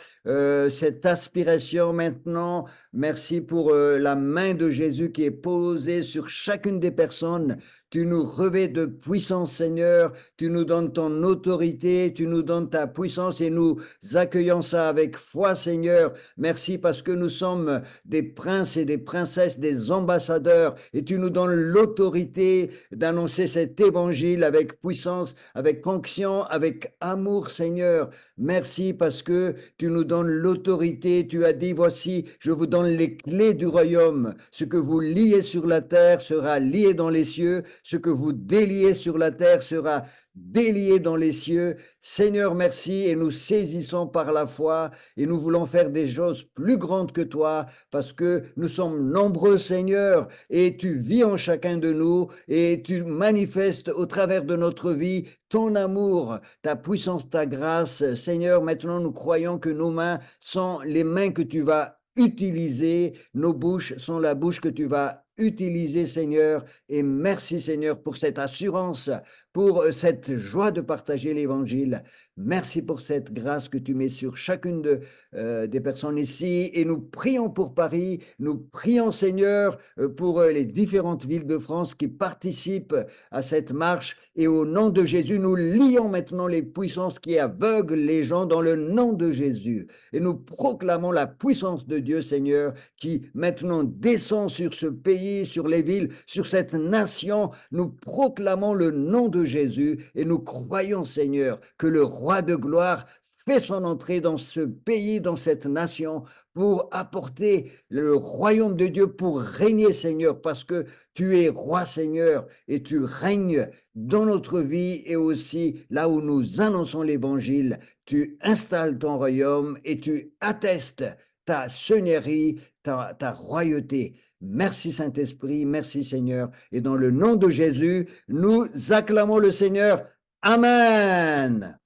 cette aspiration maintenant. Merci pour la main de Jésus qui est posée sur chacune des personnes. Tu nous revêts de puissance, Seigneur. Tu nous donnes ton autorité, tu nous donnes ta puissance et nous accueillons ça avec foi, Seigneur. Merci parce que nous sommes des princes et des princesses, des ambassadeurs ambassadeurs et tu nous donnes l'autorité d'annoncer cet évangile avec puissance, avec onction, avec amour, Seigneur. Merci parce que tu nous donnes l'autorité. Tu as dit, voici, je vous donne les clés du royaume. Ce que vous liez sur la terre sera lié dans les cieux. Ce que vous déliez sur la terre sera délié dans les cieux. Seigneur, merci, et nous saisissons par la foi, et nous voulons faire des choses plus grandes que toi, parce que nous sommes nombreux, Seigneur, et tu vis en chacun de nous, et tu manifestes au travers de notre vie ton amour, ta puissance, ta grâce. Seigneur, maintenant nous croyons que nos mains sont les mains que tu vas utiliser, nos bouches sont la bouche que tu vas utiliser, Seigneur, et merci, Seigneur, pour cette assurance, pour cette joie de partager l'évangile. Merci pour cette grâce que tu mets sur chacune des personnes ici, et nous prions pour Paris, nous prions, Seigneur, pour les différentes villes de France qui participent à cette marche, et au nom de Jésus, nous lions maintenant les puissances qui aveuglent les gens dans le nom de Jésus, et nous proclamons la puissance de Dieu, Seigneur, qui maintenant descend sur ce pays, sur les villes, sur cette nation. Nous proclamons le nom de Jésus et nous croyons, Seigneur, que le roi de gloire fait son entrée dans ce pays, dans cette nation, pour apporter le royaume de Dieu, pour régner, Seigneur, parce que tu es roi, Seigneur, et tu règnes dans notre vie et aussi là où nous annonçons l'évangile. Tu installes ton royaume et tu attestes ta seigneurie, ta royauté. Merci Saint-Esprit, merci Seigneur. Et dans le nom de Jésus, nous acclamons le Seigneur. Amen.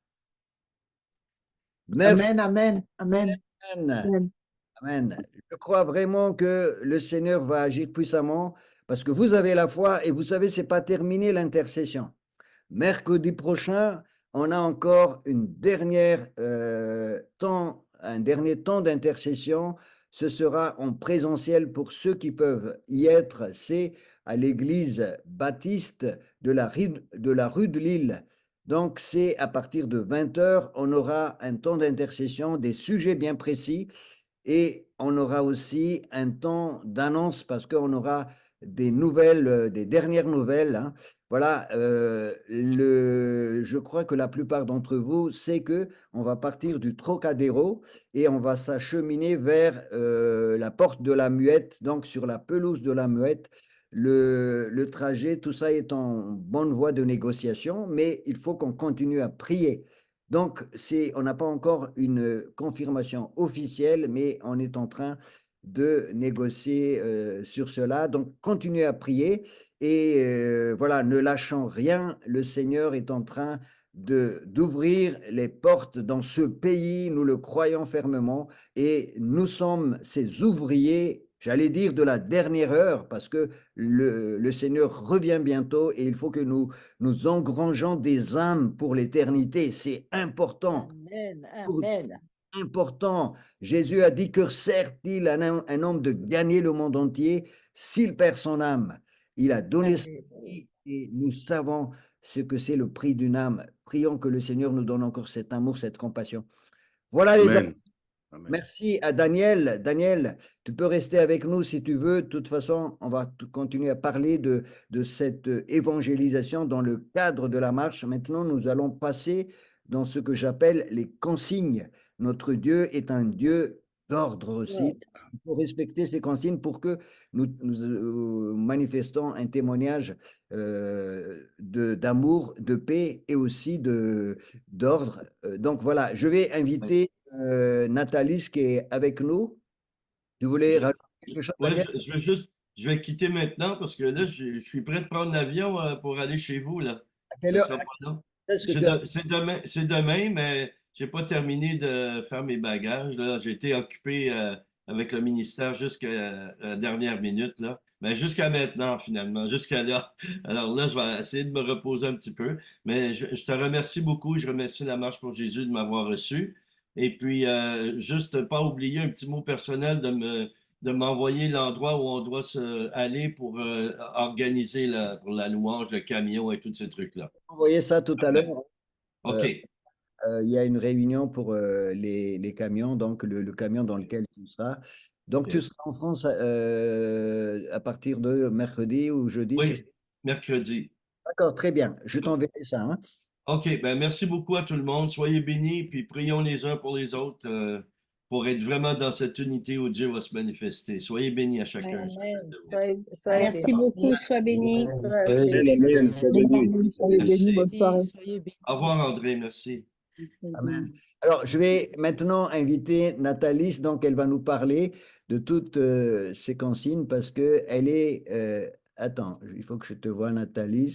Merci. Amen, amen, amen. Amen. Amen. Je crois vraiment que le Seigneur va agir puissamment parce que vous avez la foi et vous savez, ce n'est pas terminé l'intercession. Mercredi prochain, on a encore un dernier temps d'intercession. Ce sera en présentiel pour ceux qui peuvent y être. C'est à l'église baptiste de la rue de Lille. Donc, c'est à partir de 20h, on aura un temps d'intercession, des sujets bien précis, et on aura aussi un temps d'annonce parce qu'on aura des nouvelles, des dernières nouvelles, hein. Voilà, je crois que la plupart d'entre vous sait que on va partir du Trocadéro et on va s'acheminer vers la porte de la Muette, donc sur la pelouse de la Muette. Le trajet, tout ça est en bonne voie de négociation, mais il faut qu'on continue à prier. Donc, on n'a pas encore une confirmation officielle, mais on est en train de négocier sur cela. Donc, continuez à prier et voilà, ne lâchons rien. Le Seigneur est en train d'ouvrir les portes dans ce pays, nous le croyons fermement, et nous sommes ces ouvriers, j'allais dire de la dernière heure, parce que le Seigneur revient bientôt et il faut que nous engrangeons des âmes pour l'éternité. C'est important. Amen, amen. Important. Jésus a dit que sert-il à un homme de gagner le monde entier s'il perd son âme? Il a donné sa vie et nous savons ce que c'est le prix d'une âme. Prions que le Seigneur nous donne encore cet amour, cette compassion. Voilà les amis. Amen. Merci à Daniel. Daniel, tu peux rester avec nous si tu veux. De toute façon, on va continuer à parler de cette évangélisation dans le cadre de la marche. Maintenant, nous allons passer dans ce que j'appelle les consignes. Notre Dieu est un Dieu d'ordre aussi. Il faut respecter ces consignes pour que nous manifestons un témoignage d'amour, de paix et aussi d'ordre. Donc voilà, je vais inviter Nathalie qui est avec nous. Tu voulais rajouter quelque chose, Ouais, Daniel? je vais quitter maintenant parce que là, je suis prêt de prendre l'avion pour aller chez vous, là. À quelle Ça heure sera pas long. est-ce que tu as... C'est demain, mais j'ai pas terminé de faire mes bagages, là. J'ai été occupé avec le ministère jusqu'à la dernière minute, là. Mais jusqu'à maintenant, finalement, jusqu'à là. Alors là, je vais essayer de me reposer un petit peu. Mais je te remercie beaucoup. Je remercie la Marche pour Jésus de m'avoir reçu. Et puis, juste pas oublier un petit mot personnel de m'envoyer l'endroit où on doit aller pour organiser pour la louange, le camion et tous ces trucs-là. envoyé ça tout à l'heure. OK. Il y a une réunion pour les camions, donc le camion dans lequel tu seras. Donc, Ok. tu seras en France à partir de mercredi ou jeudi, c'est ça? Oui, mercredi. D'accord, très bien. Je t'enverrai ça, hein. OK, ben merci beaucoup à tout le monde. Soyez bénis, puis prions les uns pour les autres pour être vraiment dans cette unité où Dieu va se manifester. Soyez bénis à chacun. Amen. De vous. Soyez Merci beaucoup. Sois béni. Amen, amen. Sois béni. Soyez bénis, bonne Merci. soirée. Soyez bénis. Au revoir, André. Merci. Amen. Alors, je vais maintenant inviter Nathalie, donc elle va nous parler de toutes ces consignes parce que elle est. Attends, il faut que je te vois, Nathalie.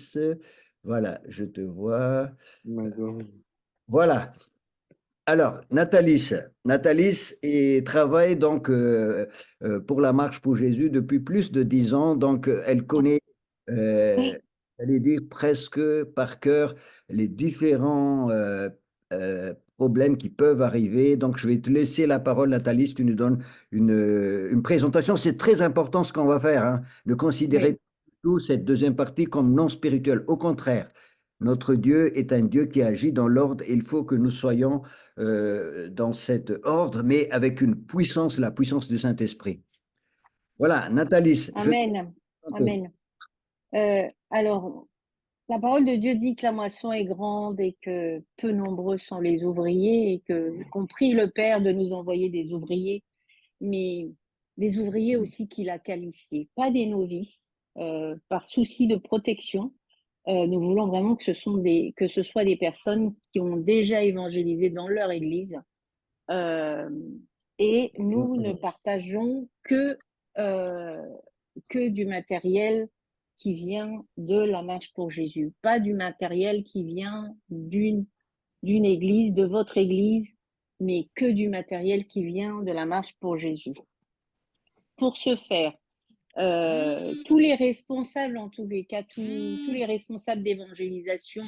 Voilà, je te vois. Voilà. Alors, Nathalie travaille donc pour la Marche pour Jésus depuis plus de 10 ans. Donc, elle connaît, j'allais dire presque par cœur, les différents problèmes qui peuvent arriver. Donc, je vais te laisser la parole, Nathalie. Tu nous donnes une présentation. C'est très important ce qu'on va faire, hein. Ne considérez Oui. pas du tout cette deuxième partie comme non spirituelle. Au contraire, notre Dieu est un Dieu qui agit dans l'ordre et il faut que nous soyons dans cet ordre, mais avec une puissance, la puissance du Saint-Esprit. Voilà, Nathalie, je te Amen. présente. Amen. Alors, la parole de Dieu dit que la moisson est grande et que peu nombreux sont les ouvriers et qu'on prie le Père de nous envoyer des ouvriers, mais des ouvriers aussi qu'il a qualifiés, pas des novices, par souci de protection. Nous voulons vraiment que ce soit des personnes qui ont déjà évangélisé dans leur église. Et nous ne partageons que du matériel qui vient de la marche pour Jésus, pas du matériel qui vient d'une église, de votre église, mais que du matériel qui vient de la marche pour Jésus. Pour ce faire, tous les responsables, en tous les cas, tous les responsables d'évangélisation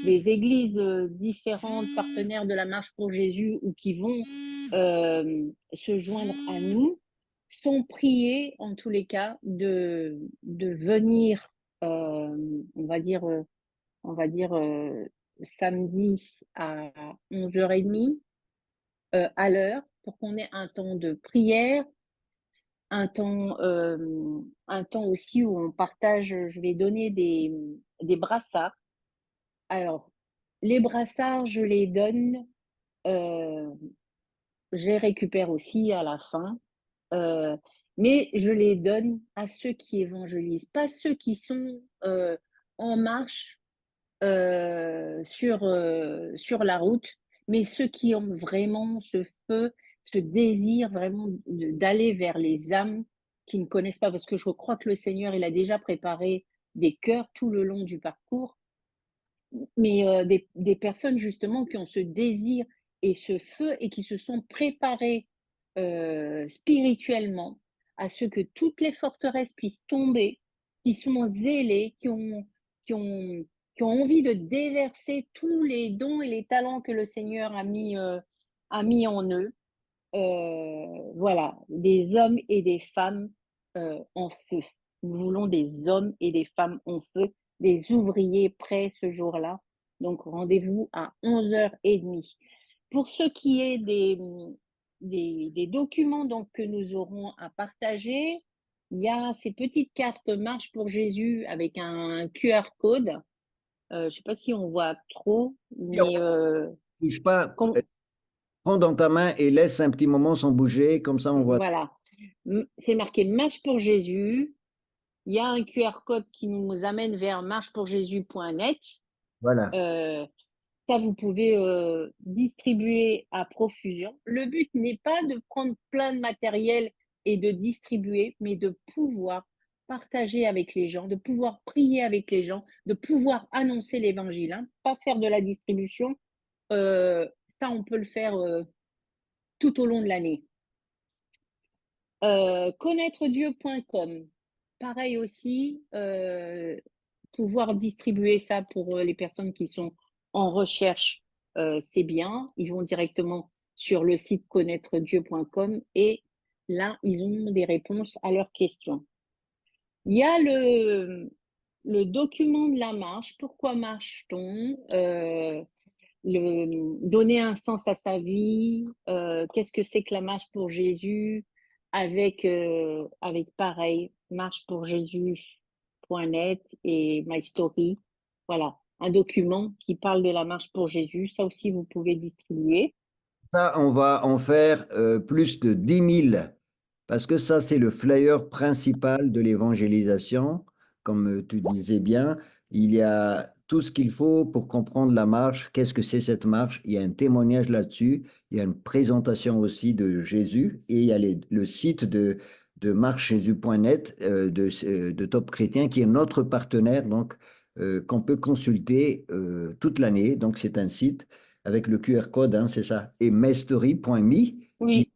des églises différentes, partenaires de la Marche pour Jésus ou qui vont se joindre à nous, sont priés, en tous les cas, de venir, on va dire samedi à 11h30 à l'heure, pour qu'on ait un temps de prière, un temps aussi où on partage. Je vais donner des brassards. Alors, les brassards, je les donne, je les récupère aussi à la fin, mais je les donne à ceux qui évangélisent, pas ceux qui sont en marche sur la route, mais ceux qui ont vraiment ce feu, ce désir vraiment d'aller vers les âmes qui ne connaissent pas, parce que je crois que le Seigneur, il a déjà préparé des cœurs tout le long du parcours, mais des personnes justement qui ont ce désir et ce feu et qui se sont préparées spirituellement à ce que toutes les forteresses puissent tomber, qui sont zélés, qui ont, qui ont envie de déverser tous les dons et les talents que le Seigneur a mis en eux. Voilà, des hommes et des femmes en feu. Nous voulons des hommes et des femmes en feu, des ouvriers prêts ce jour-là. Donc, rendez-vous à 11h30. Pour ce qui est des documents donc, que nous aurons à partager, il y a ces petites cartes Marche pour Jésus avec un QR code. Je ne sais pas si on voit trop, mais Bouge pas, prends dans ta main et laisse un petit moment sans bouger, comme ça on voit. voilà. C'est marqué Marche pour Jésus. Il y a un QR code qui nous amène vers marchepourjésus.net. Voilà. Ça, vous pouvez distribuer à profusion. Le but n'est pas de prendre plein de matériel et de distribuer, mais de pouvoir partager avec les gens, de pouvoir prier avec les gens, de pouvoir annoncer l'évangile, hein. Pas faire de la distribution. Ça, on peut le faire tout au long de l'année. Connaîtredieu.com, pareil aussi, pouvoir distribuer ça pour les personnes qui sont en recherche, c'est bien. Ils vont directement sur le site connaîtredieu.com et là, ils ont des réponses à leurs questions. Il y a le document de la marche. Pourquoi marche-t-on? Donner un sens à sa vie. Qu'est-ce que c'est que la marche pour Jésus? avec pareil, marchepourjésus.net et My Story. Voilà, un document qui parle de la marche pour Jésus. Ça aussi, vous pouvez distribuer. Ça, on va en faire plus de 10 000, parce que ça, c'est le flyer principal de l'évangélisation. Comme tu disais bien, il y a tout ce qu'il faut pour comprendre la marche. Qu'est-ce que c'est cette marche? Il y a un témoignage là-dessus. Il y a une présentation aussi de Jésus. Et il y a le site de marchejésus.net de Top Chrétien, qui est notre partenaire, donc qu'on peut consulter toute l'année. Donc, c'est un site avec le QR code, hein, c'est ça. Et mestory.me, qui Oui,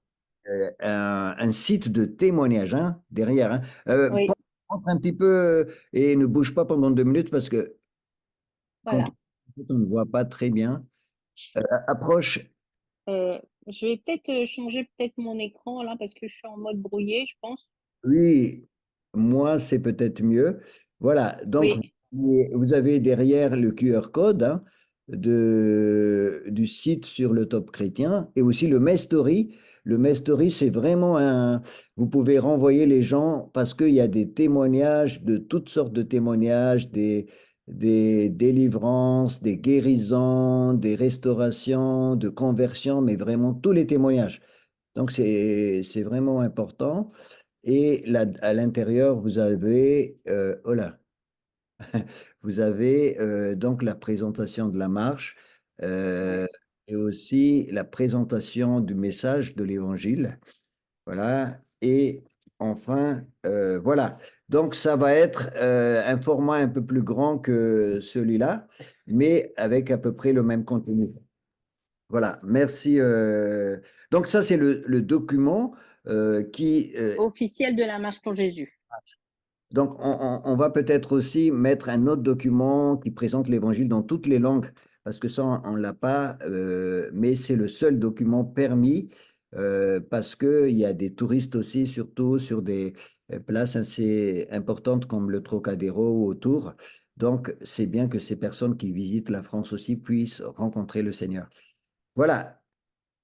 est un site de témoignage, hein, derrière. Hein. oui, Entre un petit peu et ne bouge pas pendant 2 minutes parce que quand voilà. on ne voit pas très bien. Approche, Je vais peut-être changer peut-être mon écran là parce que je suis en mode brouillé, je pense. oui, moi, c'est peut-être mieux. Voilà, donc Oui, vous avez derrière le QR code, hein, du site sur le Top Chrétien et aussi le Mestory. Le Mestory, c'est vraiment un. Vous pouvez renvoyer les gens parce qu'il y a des témoignages, de toutes sortes de témoignages, des délivrances, des guérisons, des restaurations, de conversions, mais vraiment tous les témoignages. Donc, c'est vraiment important. Et là, à l'intérieur, vous avez, oh là, vous avez donc la présentation de la marche ouais. euh, et aussi la présentation du message de l'Évangile. Voilà. Et enfin, voilà. Donc, ça va être un format un peu plus grand que celui-là, mais avec à peu près le même contenu. Voilà. Merci. Donc, ça, c'est le document qui Officiel de la marche pour Jésus. donc, on va peut-être aussi mettre un autre document qui présente l'Évangile dans toutes les langues, parce que ça, on ne l'a pas, mais c'est le seul document permis, parce qu'il y a des touristes aussi, surtout sur des places assez importantes comme le Trocadéro ou autour. Donc, c'est bien que ces personnes qui visitent la France aussi puissent rencontrer le Seigneur. Voilà.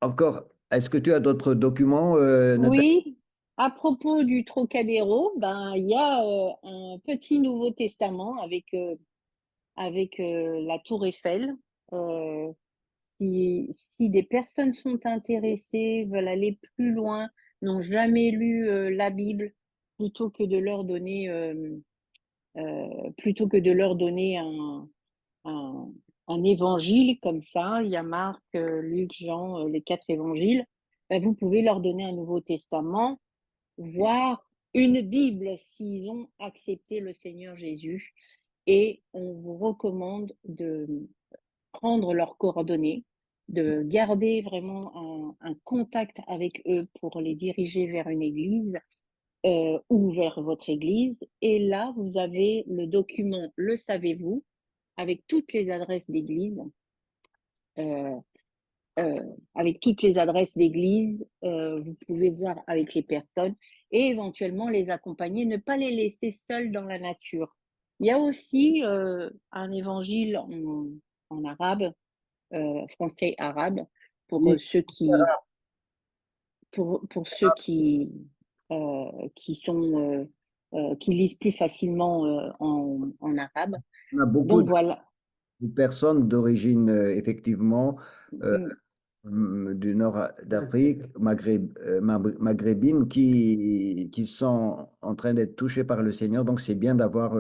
Encore, est-ce que tu as d'autres documents, Nathalie? Oui, à propos du Trocadéro, ben il y a un petit Nouveau Testament avec la Tour Eiffel. Euh, si des personnes sont intéressées, veulent aller plus loin, n'ont jamais lu la Bible, plutôt que de leur donner, plutôt que de leur donner un, un évangile comme ça, il y a Marc, Luc, Jean, les 4 évangiles, ben, vous pouvez leur donner un Nouveau Testament, voire une Bible s'ils ont accepté le Seigneur Jésus. Et on vous recommande de prendre leurs coordonnées, de garder vraiment un contact avec eux pour les diriger vers une église ou vers votre église. Et là, vous avez le document Le savez-vous avec toutes les adresses d'église. Euh, avec toutes les adresses d'église, vous pouvez voir avec les personnes et éventuellement les accompagner, ne pas les laisser seuls dans la nature. Il y a aussi un évangile en arabe, français arabe, pour Oui. ceux qui, pour ceux qui lisent plus facilement en arabe. On a beaucoup Donc voilà. de personnes d'origine, effectivement, euh, Mm, du nord d'Afrique, maghrébines, qui sont en train d'être touchées par le Seigneur. Donc, c'est bien d'avoir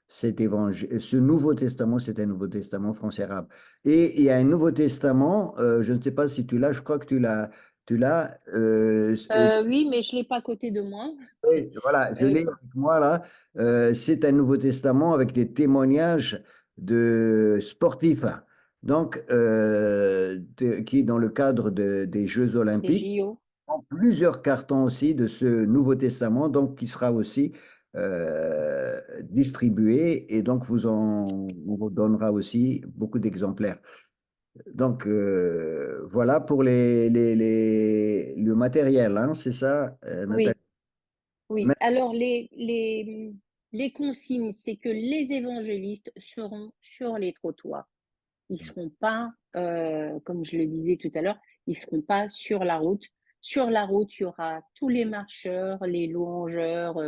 cet évangile, ce Nouveau Testament, c'est un Nouveau Testament français-arabe. Et il y a un Nouveau Testament, je ne sais pas si tu l'as, je crois que tu l'as. oui, mais je ne l'ai pas à côté de moi. Oui, voilà, je Euh, l'ai avec moi là. C'est un Nouveau Testament avec des témoignages de sportifs, donc qui, dans le cadre des Jeux des Olympiques, JO. ont plusieurs cartons aussi de ce Nouveau Testament, donc qui sera aussi distribué et donc on vous donnera aussi beaucoup d'exemplaires. Donc voilà pour le matériel, hein, c'est ça, Nathalie? Oui, oui. Alors, les consignes, c'est que les évangélistes seront sur les trottoirs. Ils ne seront pas, comme je le disais tout à l'heure, ils ne seront pas sur la route. sur la route, il y aura tous les marcheurs, les louangeurs,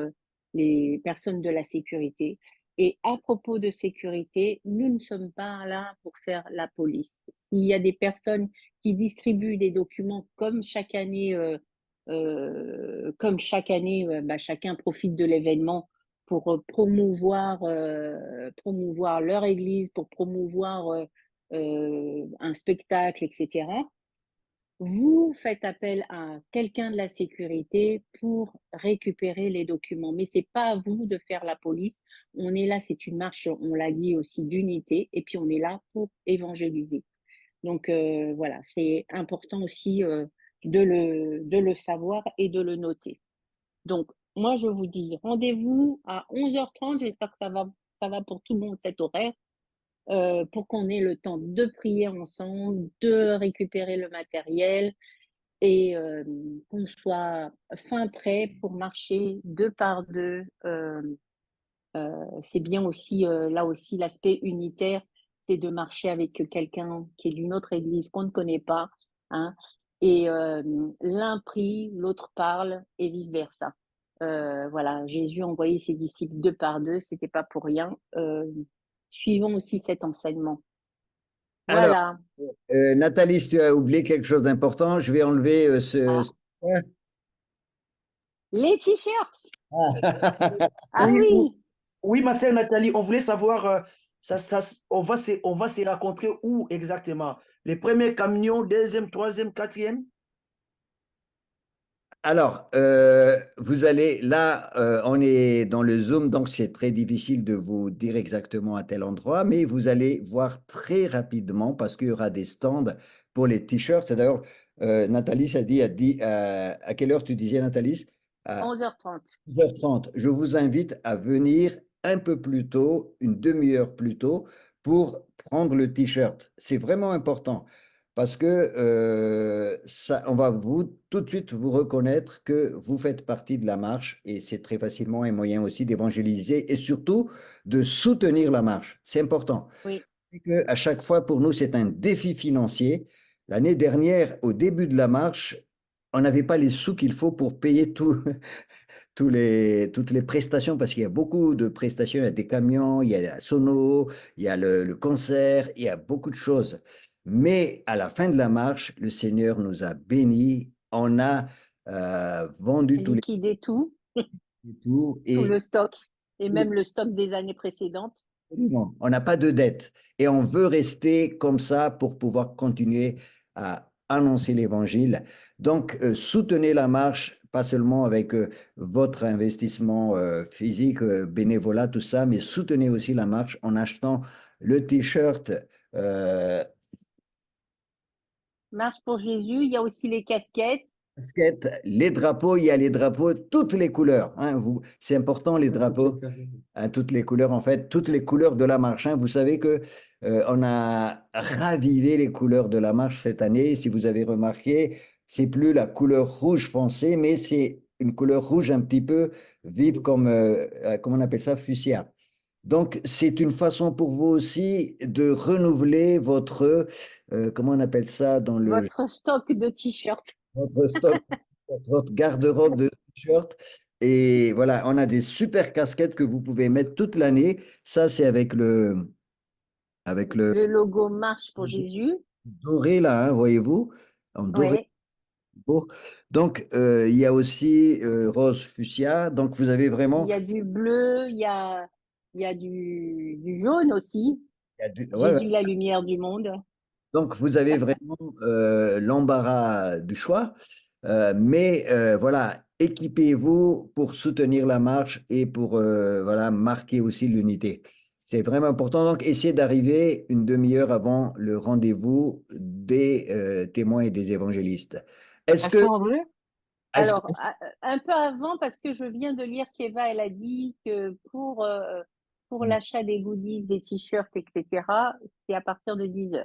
les personnes de la sécurité. Et à propos de sécurité, nous ne sommes pas là pour faire la police. S'il y a des personnes qui distribuent des documents comme chaque année, chacun profite de l'événement pour promouvoir leur église, pour promouvoir un spectacle, etc. Vous faites appel à quelqu'un de la sécurité pour récupérer les documents, mais c'est pas à vous de faire la police. On est là, c'est une marche, on l'a dit aussi, d'unité, et puis on est là pour évangéliser. Donc voilà, c'est important aussi de le savoir et de le noter. Donc, moi, je vous dis rendez-vous à 11h30. J'espère que ça va pour tout le monde cet horaire, pour qu'on ait le temps de prier ensemble, de récupérer le matériel et qu'on soit fin prêt pour marcher deux par deux. C'est bien aussi, là aussi, l'aspect unitaire, c'est de marcher avec quelqu'un qui est d'une autre église qu'on ne connaît pas, hein, et l'un prie, l'autre parle, et vice-versa. Voilà, Jésus a envoyé ses disciples deux par deux, c'était pas pour rien. Suivons aussi cet enseignement. Alors, Voilà. Nathalie, si tu as oublié quelque chose d'important, je vais enlever Les t-shirts. Ah Oui, oui. oui, ma sœur Nathalie, on voulait savoir, on va se rencontrer où exactement? Les premiers camions, deuxième, troisième, quatrième? Alors, vous allez là, on est dans le Zoom, donc c'est très difficile de vous dire exactement à tel endroit, mais vous allez voir très rapidement parce qu'il y aura des stands pour les t-shirts. D'ailleurs, Nathalie a dit à quelle heure tu disais, Nathalie? À 11h30. 11h30. Je vous invite à venir un peu plus tôt, une demi-heure plus tôt, pour prendre le t-shirt. C'est vraiment important parce que on va tout de suite vous reconnaître que vous faites partie de la marche et c'est très facilement un moyen aussi d'évangéliser et surtout de soutenir la marche. C'est important. Oui. Et que à chaque fois, pour nous, c'est un défi financier. L'année dernière, au début de la marche, on n'avait pas les sous qu'il faut pour payer toutes les prestations, parce qu'il y a beaucoup de prestations, il y a des camions, il y a la sono, il y a le concert, il y a beaucoup de choses. Mais à la fin de la marche, le Seigneur nous a bénis, on a vendu tous les Liquider tout, tours tout et le stock, et même le stock des années précédentes. absolument, on n'a pas de dette et on veut rester comme ça pour pouvoir continuer à annoncer l'évangile. Donc, soutenez la marche, pas seulement avec votre investissement physique, bénévolat, tout ça, mais soutenez aussi la marche en achetant le t-shirt. euh, Marche pour Jésus, il y a aussi les casquettes. Casquettes, les drapeaux, il y a les drapeaux, toutes les couleurs, hein, c'est important les drapeaux, hein, toutes les couleurs en fait, toutes les couleurs de la marche, hein. Vous savez que on a ravivé les couleurs de la marche cette année. Si vous avez remarqué, c'est plus la couleur rouge foncé, mais c'est une couleur rouge un petit peu vive comme comment on appelle ça, fuchsia. Donc c'est une façon pour vous aussi de renouveler votre comment on appelle ça dans le Votre stock de t-shirts. votre stock, votre garde-robe de t-shirts. Et voilà, on a des super casquettes que vous pouvez mettre toute l'année. Ça, c'est avec le Le logo Marche pour Jésus. doré là, hein, voyez-vous, en doré. Oui. Beau. Donc, il y a aussi rose fuchsia. Donc, vous avez Il vraiment. y a du bleu, il y a du jaune aussi. Ouais, ouais. Jésus, la lumière du monde. Donc, vous avez vraiment l'embarras du choix. Mais voilà, équipez-vous pour soutenir la marche et pour voilà, marquer aussi l'unité. C'est vraiment important. Donc, essayez d'arriver une demi-heure avant le rendez-vous des témoins et des évangélistes. Est-ce que, Pasteur André? Alors, un peu avant, parce que je viens de lire qu'Eva, elle a dit que pour l'achat des goodies, des t-shirts, etc., c'est à partir de 10h.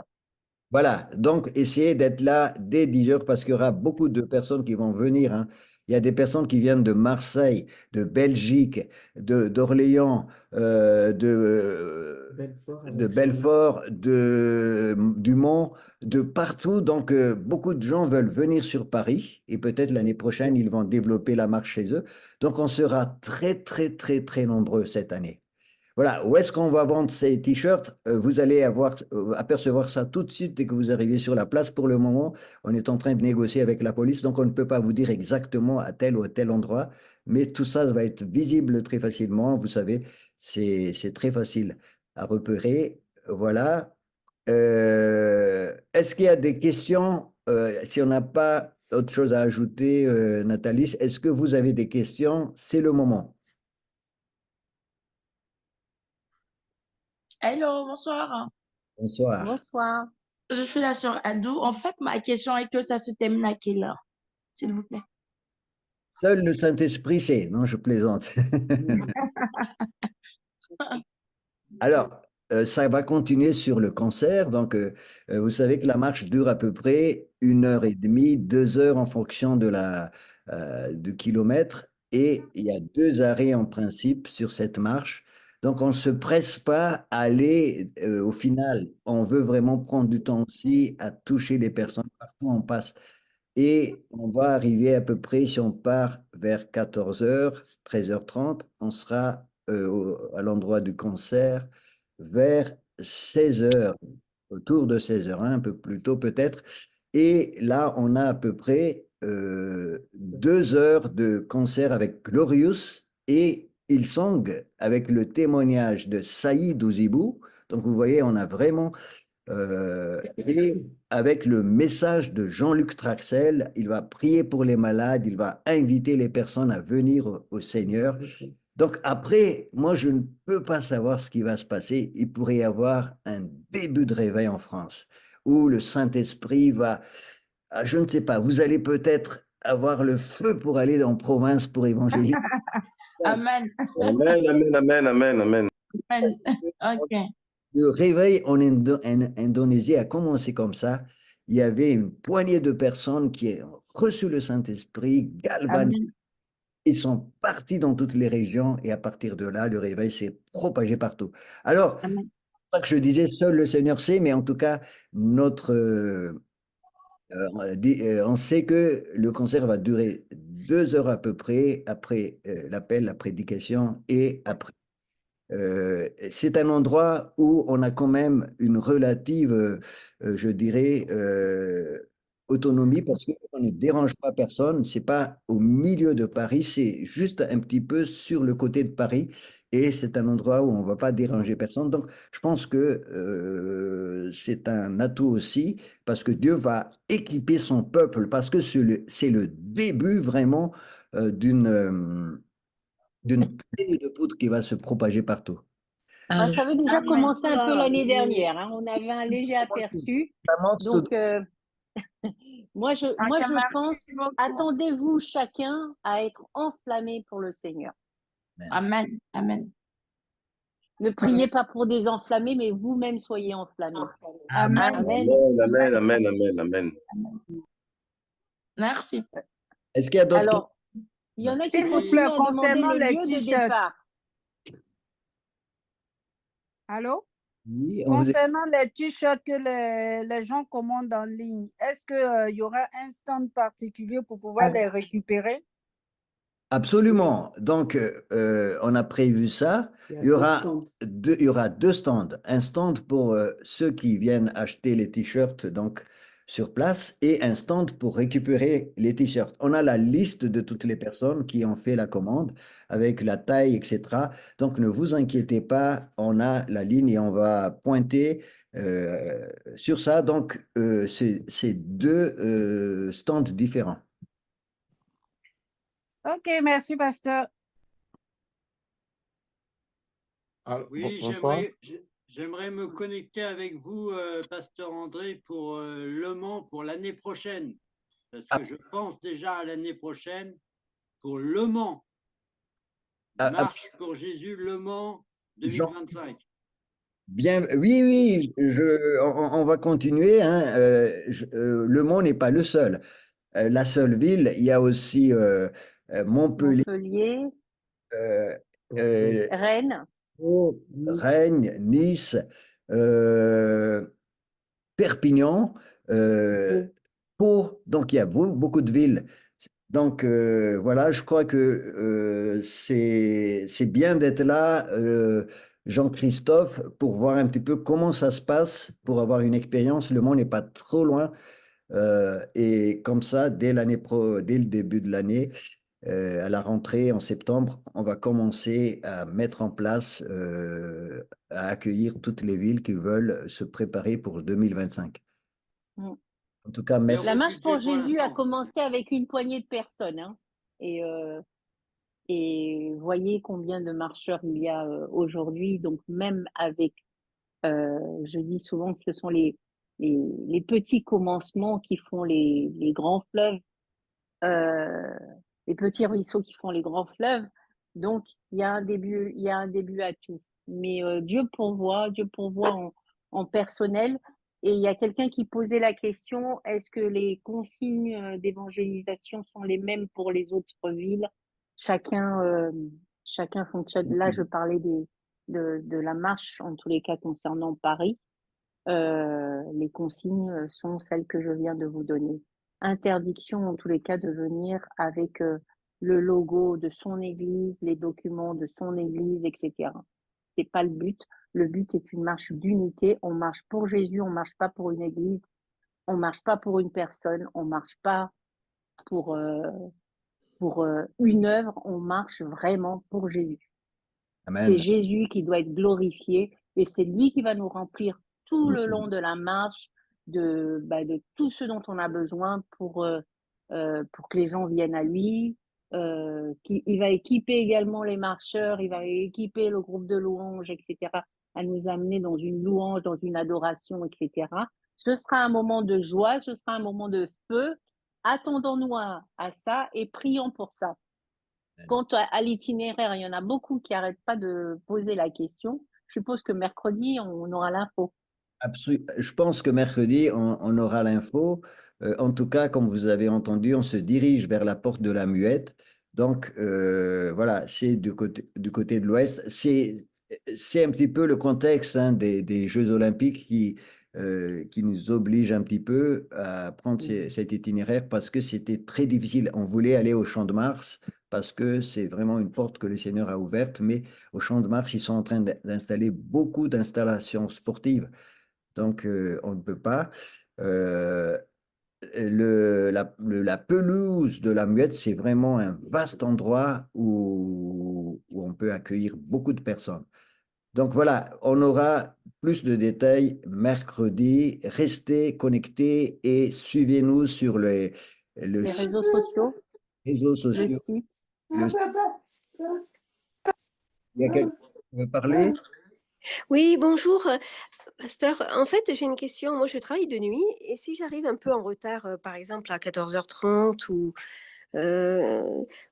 voilà, donc essayez d'être là dès 10 heures parce qu'il y aura beaucoup de personnes qui vont venir, hein. Il y a des personnes qui viennent de Marseille, de Belgique, d'Orléans, de Belfort, du Mans, de partout. Donc, beaucoup de gens veulent venir sur Paris et peut-être l'année prochaine, ils vont développer la marche chez eux. Donc, on sera très, très, très, très nombreux cette année. Voilà, où est-ce qu'on va vendre ces t-shirts? Vous allez apercevoir ça tout de suite dès que vous arrivez sur la place. Pour le moment, on est en train de négocier avec la police, donc on ne peut pas vous dire exactement à tel ou tel endroit, mais tout ça va être visible très facilement. Vous savez, c'est très facile à repérer. Voilà. Est-ce qu'il y a des questions? Si on n'a pas autre chose à ajouter, Nathalie, est-ce que vous avez des questions? C'est le moment. Hello, bonsoir. Bonsoir. Bonsoir. Je suis la sœur Adou. En fait, ma question est que ça se termine à quelle heure, s'il vous plaît? Seul le Saint-Esprit sait. Non, je plaisante. Alors, ça va continuer sur le concert. Donc, vous savez que la marche dure à peu près 1 heure et demie, 2 heures en fonction du kilomètre. Et il y a 2 arrêts en principe sur cette marche. Donc, on ne se presse pas à aller au final. On veut vraiment prendre du temps aussi à toucher les personnes partout où on passe. Et on va arriver à peu près, si on part vers 14 heures, 13h30, on sera à l'endroit du concert vers 16 heures, autour de 16h, un peu plus tôt peut-être. Et là, on a à peu près 2 heures de concert avec Glorious et Hillsong avec le témoignage de Saïd Ouzibou. Donc, vous voyez, on a vraiment et avec le message de Jean-Luc Traxel, il va prier pour les malades, il va inviter les personnes à venir au Seigneur. Donc après, moi, je ne peux pas savoir ce qui va se passer. Il pourrait y avoir un début de réveil en France où le Saint-Esprit va, je ne sais pas, vous allez peut-être avoir le feu pour aller en province pour évangéliser. Amen. Amen, amen, amen, amen, amen. Amen. OK. Le réveil en Indonésie a commencé comme ça. Il y avait une poignée de personnes qui ont reçu le Saint-Esprit, galvanisé. Amen. Ils sont partis dans toutes les régions et à partir de là, le réveil s'est propagé partout. Alors, c'est Amen. pas que je disais, seul le Seigneur sait, mais en tout cas, on sait que le concert va durer 2 heures à peu près après l'appel, la prédication et après c'est un endroit où on a quand même une relative, je dirais, autonomie parce qu'on ne dérange pas personne. C'est pas au milieu de Paris, c'est juste un petit peu sur le côté de Paris. Et c'est un endroit où on ne va pas déranger personne. Donc, je pense que c'est un atout aussi parce que Dieu va équiper son peuple parce que c'est le début vraiment d'une traînée de poudre qui va se propager partout. Ça avait déjà Amen. commencé un peu l'année dernière, hein. On avait un léger aperçu. Ça monte tout Donc, moi, je pense, Merci beaucoup. attendez-vous chacun à être enflammé pour le Seigneur. Amen. Amen. Ne priez pas pour des enflammés, mais vous-même soyez enflammés. Amen. Amen. Amen, amen, amen, amen. Merci. Est-ce qu'il y a d'autres Alors, il y en a qui S'il vous continuent plaît, à demander concernant le les lieu de t-shirts. départ. Allô? Oui, on vous écoute. Concernant les t-shirts que les gens commandent en ligne, est-ce qu'il y aura un stand particulier pour pouvoir les récupérer? Absolument. Donc, on a prévu ça. Il y aura il y aura 2 stands. Un stand pour ceux qui viennent acheter les t-shirts donc, sur place et un stand pour récupérer les t-shirts. On a la liste de toutes les personnes qui ont fait la commande avec la taille, etc. Donc, ne vous inquiétez pas, on a la ligne et on va pointer sur ça. Donc, c'est 2 stands différents. Ok, merci, pasteur. Alors, Oui, bonsoir. j'aimerais me connecter avec vous, Pasteur André, pour Le Mans pour l'année prochaine. Parce que je pense déjà à l'année prochaine pour Le Mans. Marche pour Jésus, Le Mans 2025. Bien, oui, on va continuer, hein. Le Mans n'est pas le seul. la seule ville. Il y a aussi Montpellier, Montpellier, euh, euh, Rennes. Rennes, Nice, euh, Perpignan, euh, Pau. Donc, il y a beaucoup de villes. Donc, voilà, je crois que c'est bien d'être là, Jean-Christophe, pour voir un petit peu comment ça se passe, pour avoir une expérience. Le monde n'est pas trop loin. Et comme ça, dès le début de l'année, à la rentrée en septembre, on va commencer à mettre en place, à accueillir toutes les villes qui veulent se préparer pour 2025. Mm. En tout cas, Zéro merci. La marche pour budget pour Jésus a l'instant. commencé avec une poignée de personnes, hein. Et voyez combien de marcheurs il y a aujourd'hui. Donc même avec, je dis souvent que ce sont les petits commencements qui font les grands fleuves, euh, les petits ruisseaux qui font les grands fleuves. Donc il y a un début à tout. Mais Dieu pourvoit en personnel. Et il y a quelqu'un qui posait la question, est-ce que les consignes d'évangélisation sont les mêmes pour les autres villes? Chacun, chacun fonctionne. Là, je parlais de la marche, en tous les cas concernant Paris. Les consignes sont celles que je viens de vous donner. Interdiction, en tous les cas, de venir avec le logo de son église, les documents de son église, etc. C'est pas le but. Le but est une marche d'unité. On marche pour Jésus, on marche pas pour une église, on marche pas pour une personne, on marche pas pour une œuvre, on marche vraiment pour Jésus. C'est Amen. Jésus qui doit être glorifié et c'est lui qui va nous remplir tout le long de la marche de tout ce dont on a besoin pour que les gens viennent à lui. Il va équiper également les marcheurs, il va équiper le groupe de louanges, etc., à nous amener dans une louange, dans une adoration, etc. Ce sera un moment de joie, ce sera un moment de feu. Attendons-nous à ça et prions pour ça. Quant à l'itinéraire, il y en a beaucoup qui n'arrêtent pas de poser la question. Je suppose que mercredi, on aura l'info. Je pense que mercredi, on aura l'info. En tout cas, comme vous avez entendu, on se dirige vers la porte de la Muette. Donc, voilà, c'est du côté de l'Ouest. C'est un petit peu le contexte, hein, des Jeux Olympiques qui nous oblige un petit peu à prendre cet itinéraire parce que c'était très difficile. On voulait aller au Champ de Mars parce que c'est vraiment une porte que le Seigneur a ouverte, mais au Champ de Mars, ils sont en train d'installer beaucoup d'installations sportives. Donc, on ne peut pas. Euh, la pelouse de la Muette, c'est vraiment un vaste endroit où on peut accueillir beaucoup de personnes. Donc voilà, on aura plus de détails mercredi. Restez connectés et suivez-nous sur le Les réseaux sociaux, réseaux le sociaux. site. Il y a quelqu'un qui veut parler? Oui, bonjour, pasteur. En fait, j'ai une question. Moi, je travaille de nuit et si j'arrive un peu en retard, par exemple à 14h30 ou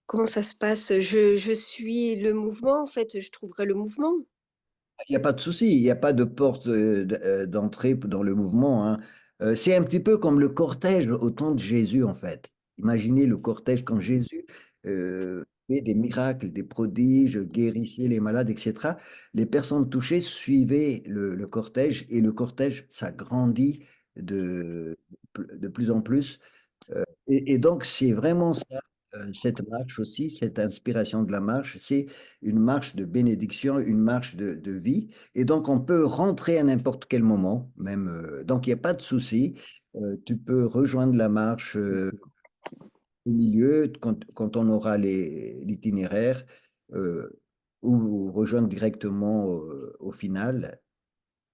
comment ça se passe? Je suis le mouvement, en fait, je trouverai le mouvement. Il n'y a pas de souci, il n'y a pas de porte d'entrée dans le mouvement, hein. C'est un petit peu comme le cortège au temps de Jésus, en fait. Imaginez le cortège quand Jésus fait des miracles, des prodiges, guérissait les malades, etc. Les personnes touchées suivaient le cortège et le cortège s'agrandit de plus en plus. Et donc, c'est vraiment ça, cette marche aussi, cette inspiration de la marche, c'est une marche de bénédiction, une marche de vie. Et donc, on peut rentrer à n'importe quel moment, même. Donc, il n'y a pas de souci. Tu peux rejoindre la marche au milieu quand on aura l'itinéraire ou rejoindre directement au final.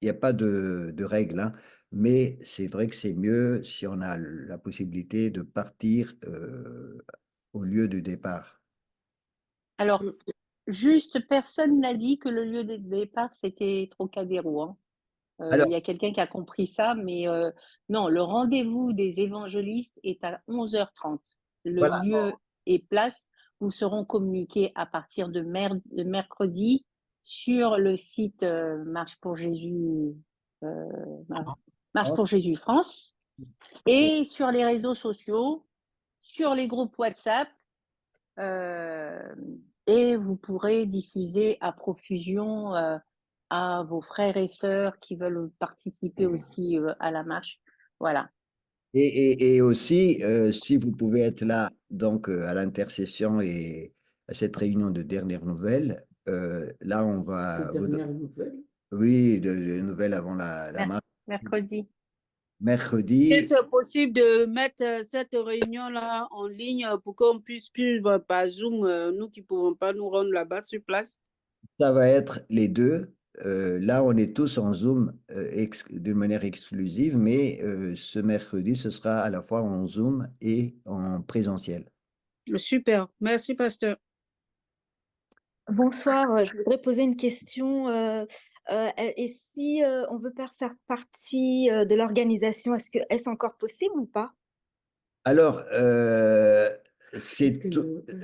Il n'y a pas de règle, hein, mais c'est vrai que c'est mieux si on a la possibilité de partir au lieu du départ. Alors, juste, personne n'a dit que le lieu de départ, c'était Trocadéro, hein. Alors, Il y a quelqu'un qui a compris ça, mais non, le rendez-vous des évangélistes est à 11h30. Le voilà. lieu et place vous seront communiqués à partir de mercredi sur le site Marche pour Jésus, Marche pour Jésus France et sur les réseaux sociaux. sur les groupes WhatsApp et vous pourrez diffuser à profusion à vos frères et sœurs qui veulent participer aussi à la marche. Voilà. Et aussi, si vous pouvez être là, donc à l'intercession et à cette réunion de dernières nouvelles, là, on va vous oui, de nouvelles avant la marche. Mercredi. Mercredi, Est-ce possible de mettre cette réunion-là en ligne pour qu'on puisse suivre par Zoom, nous qui ne pouvons pas nous rendre là-bas sur place? ça va être les deux. Là, on est tous en Zoom de manière exclusive, mais ce mercredi, ce sera à la fois en Zoom et en présentiel. Super. Merci, pasteur. Bonsoir, je voudrais poser une question. Et si on veut faire partie de l'organisation, est-ce encore possible ou pas? Alors,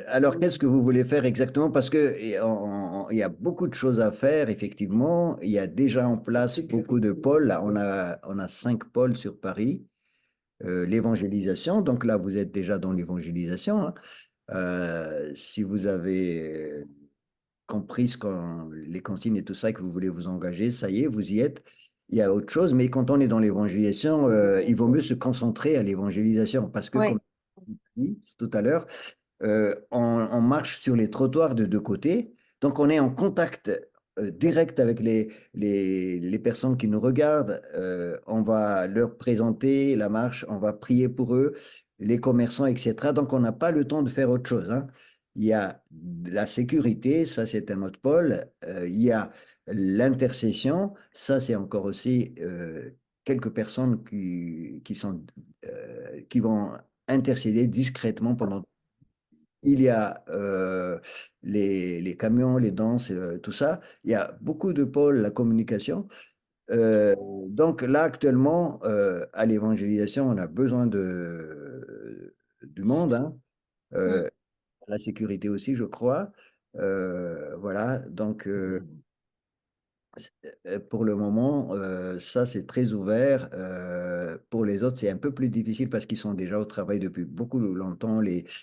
alors, qu'est-ce que vous voulez faire exactement? Parce que il y a beaucoup de choses à faire, effectivement. Il y a déjà en place beaucoup de pôles. Là, on a 5 pôles sur Paris. L'évangélisation, donc là, vous êtes déjà dans l'évangélisation, hein. Si vous avez compris les consignes et tout ça, et que vous voulez vous engager, ça y est, vous y êtes. Il y a autre chose, mais quand on est dans l'évangélisation, il vaut mieux se concentrer à l'évangélisation parce que, comme je dit tout à l'heure, on marche sur les trottoirs de deux côtés, donc on est en contact direct avec les personnes qui nous regardent. On va leur présenter la marche, on va prier pour eux, les commerçants, etc. Donc on n'a pas le temps de faire autre chose, hein. Il y a la sécurité, ça c'est un autre pôle. Il y a l'intercession, ça c'est encore aussi quelques personnes qui vont intercéder discrètement pendant. Il y a les camions, les danses, tout ça. Il y a beaucoup de pôles, la communication. Donc là, actuellement, à l'évangélisation, on a besoin du monde, hein. La sécurité aussi, je crois. Voilà, donc pour le moment, ça c'est très ouvert. Pour les autres, c'est un peu plus difficile parce qu'ils sont déjà au travail depuis beaucoup longtemps.